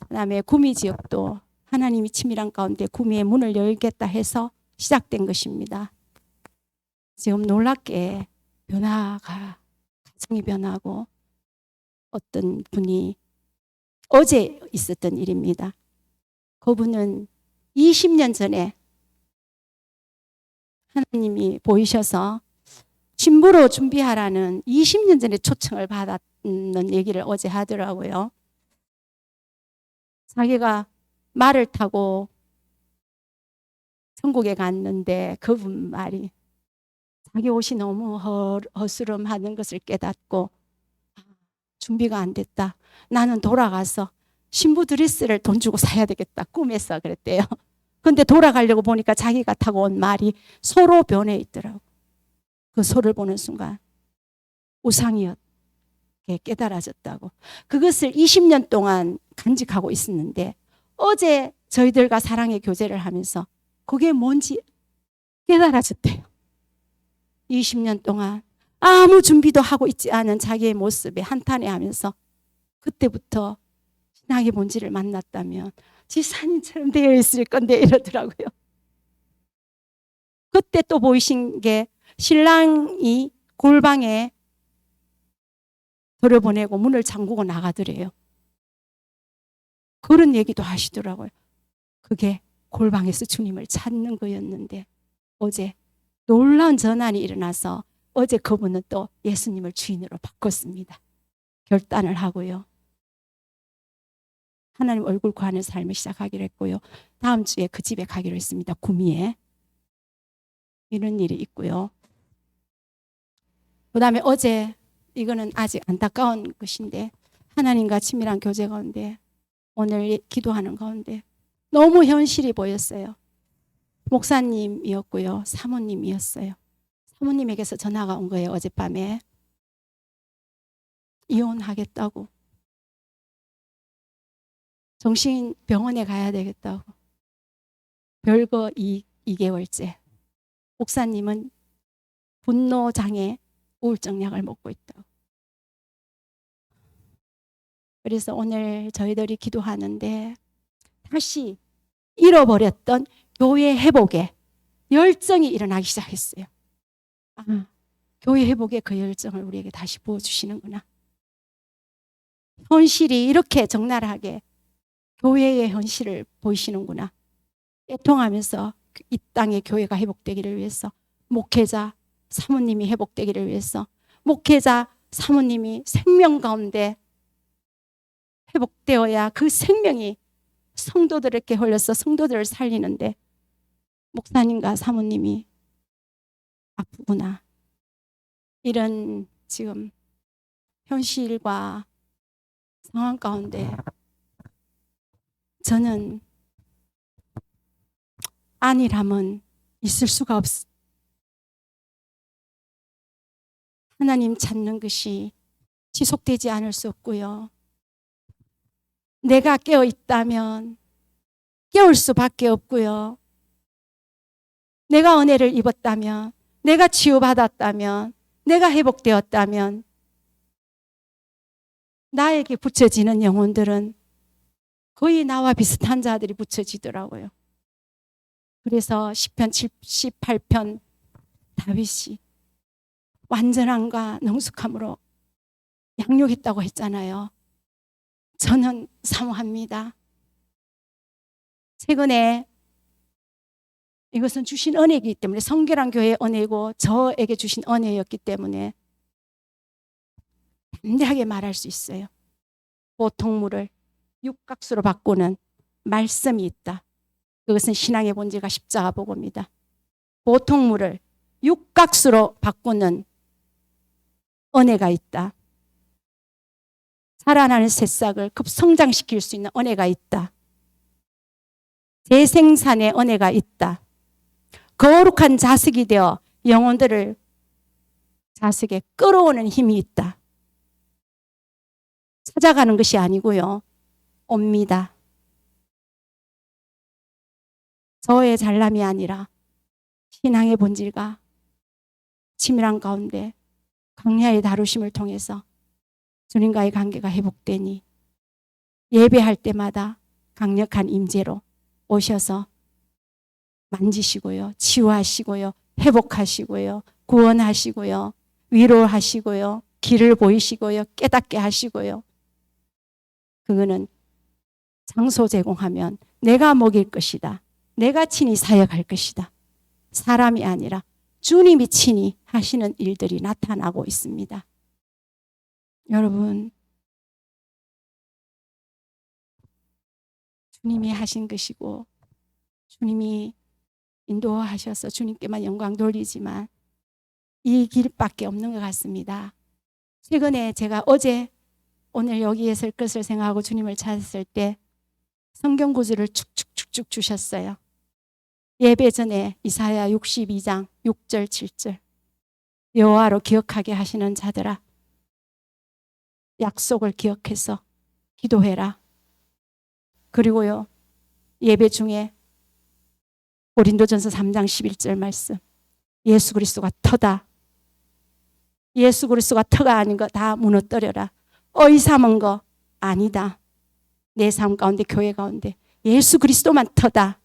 그다음에 구미 지역도 하나님이 친밀한 가운데 구미의 문을 열겠다 해서 시작된 것입니다. 지금 놀랍게 가정이 변하고 어떤 분이 어제 있었던 일입니다. 그분은 20년 전에 하나님이 보이셔서 신부로 준비하라는 20년 전에 초청을 받았는 얘기를 어제 하더라고요. 자기가 말을 타고 천국에 갔는데 그분 말이 자기 옷이 너무 허스름하는 것을 깨닫고 준비가 안 됐다. 나는 돌아가서 신부 드레스를 돈 주고 사야 되겠다. 꿈에서 그랬대요. 근데 돌아가려고 보니까 자기가 타고 온 말이 소로 변해 있더라고. 그 소를 보는 순간 우상이었게 깨달아졌다고. 그것을 20년 동안 간직하고 있었는데 어제 저희들과 사랑의 교제를 하면서 그게 뭔지 깨달아졌대요. 20년 동안 아무 준비도 하고 있지 않은 자기의 모습에 한탄해하면서 그때부터 신앙의 본질을 만났다면 지사님처럼 되어 있을 건데 이러더라고요. 그때 또 보이신 게 신랑이 골방에 들여보내고 문을 잠그고 나가더래요. 그런 얘기도 하시더라고요. 그게 골방에서 주님을 찾는 거였는데 어제 놀라운 전환이 일어나서 어제 그분은 또 예수님을 주인으로 바꿨습니다. 결단을 하고요. 하나님 얼굴 구하는 삶을 시작하기로 했고요. 다음 주에 그 집에 가기로 했습니다. 구미에. 이런 일이 있고요. 그 다음에 어제 이거는 아직 안타까운 것인데 하나님과 친밀한 교제 가운데 오늘 기도하는 가운데 너무 현실이 보였어요. 목사님이었고요. 사모님이었어요. 사모님에게서 전화가 온 거예요. 어젯밤에. 이혼하겠다고. 정신병원에 가야 되겠다고. 별거 2개월째. 목사님은 분노장애 우울증 약을 먹고 있다고. 그래서 오늘 저희들이 기도하는데 다시 잃어버렸던 교회 회복에 열정이 일어나기 시작했어요. 아, 교회 회복의 그 열정을 우리에게 다시 부어주시는구나. 현실이 이렇게 적나라하게 교회의 현실을 보이시는구나. 애통하면서 이 땅의 교회가 회복되기를 위해서 목회자 사모님이 회복되기를 위해서 목회자 사모님이 생명 가운데 회복되어야 그 생명이 성도들에게 흘려서 성도들을 살리는데 목사님과 사모님이 아프구나. 이런 지금 현실과 상황 가운데 저는 안일함은 있을 수가 없어. 하나님 찾는 것이 지속되지 않을 수 없고요. 내가 깨어 있다면 깨울 수밖에 없고요. 내가 은혜를 입었다면, 내가 치유받았다면, 내가 회복되었다면 나에게 붙여지는 영혼들은 거의 나와 비슷한 자들이 붙여지더라고요. 그래서 시편 78편 다윗이 완전함과 능숙함으로 양육했다고 했잖아요. 저는 사모합니다. 최근에 이것은 주신 은혜이기 때문에 성결한 교회의 은혜고 저에게 주신 은혜였기 때문에 담대하게 말할 수 있어요. 보통물을 육각수로 바꾸는 말씀이 있다. 그것은 신앙의 본질과 십자가 복음이다. 보통물을 육각수로 바꾸는 은혜가 있다. 살아나는 새싹을 급성장시킬 수 있는 은혜가 있다. 재생산의 은혜가 있다. 거룩한 자식이 되어 영혼들을 자식에 끌어오는 힘이 있다. 찾아가는 것이 아니고요. 옵니다. 저의 잘남이 아니라 신앙의 본질과 치밀한 가운데 강야의 다루심을 통해서 주님과의 관계가 회복되니 예배할 때마다 강력한 임재로 오셔서 만지시고요. 치유하시고요. 회복하시고요. 구원하시고요. 위로하시고요. 길을 보이시고요. 깨닫게 하시고요. 그거는 장소 제공하면 내가 먹일 것이다. 내가 친히 사역할 것이다. 사람이 아니라 주님이 친히 하시는 일들이 나타나고 있습니다. 여러분, 주님이 하신 것이고 주님이 인도하셔서 주님께만 영광 돌리지만 이 길밖에 없는 것 같습니다. 최근에 제가 어제 오늘 여기에 설 것을 생각하고 주님을 찾았을 때 성경 구절을 축축축축 주셨어요. 예배 전에 이사야 62장 6절 7절 여호와로 기억하게 하시는 자들아 약속을 기억해서 기도해라. 그리고요 예배 중에 고린도전서 3장 11절 말씀 예수 그리스도가 터다. 예수 그리스도가 터가 아닌 거 다 무너뜨려라. 어이 삼은 거 아니다. 내 삶 가운데 교회 가운데 예수 그리스도만 터다.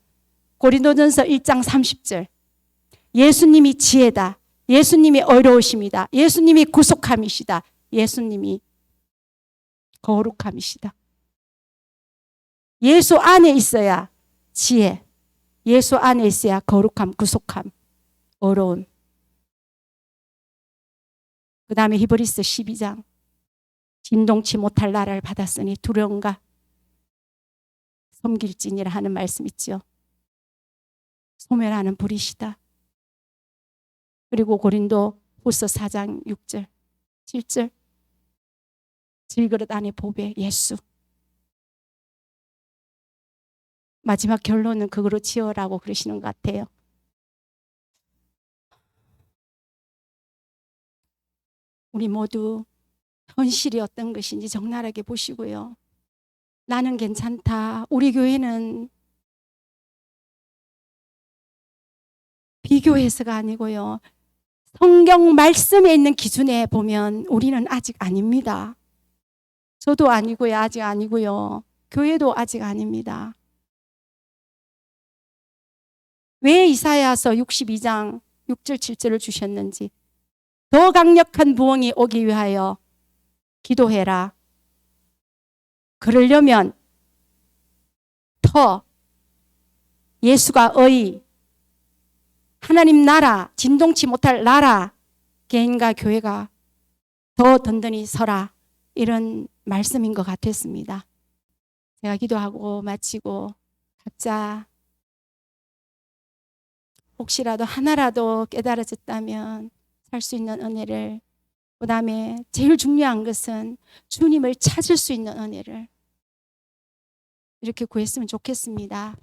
고린도전서 1장 30절 예수님이 지혜다. 예수님이 어려우십니다. 예수님이 구속함이시다. 예수님이 거룩함이시다. 예수 안에 있어야 지혜, 예수 안에 있어야 거룩함, 구속함, 어려움. 그 다음에 히브리서 12장 진동치 못할 나라를 받았으니 두려운가 섬길지니라 하는 말씀 있죠. 소멸하는 불이시다. 그리고 고린도 후서 4장 6절 7절 질그릇 안에 보배 예수. 마지막 결론은 그거로 지어라고 그러시는 것 같아요. 우리 모두 현실이 어떤 것인지 적나라하게 보시고요. 나는 괜찮다. 우리 교회는 비교해서가 아니고요. 성경 말씀에 있는 기준에 보면 우리는 아직 아닙니다. 저도 아니고요. 아직 아니고요. 교회도 아직 아닙니다. 왜 이사야서 62장 6절 7절을 주셨는지 더 강력한 부흥이 오기 위하여 기도해라. 그러려면 터, 예수가 의, 하나님 나라, 진동치 못할 나라, 개인과 교회가 더 든든히 서라. 이런 말씀인 것 같았습니다. 제가 기도하고 마치고 각자 혹시라도 하나라도 깨달아졌다면 살 수 있는 은혜를, 그 다음에 제일 중요한 것은 주님을 찾을 수 있는 은혜를 이렇게 구했으면 좋겠습니다.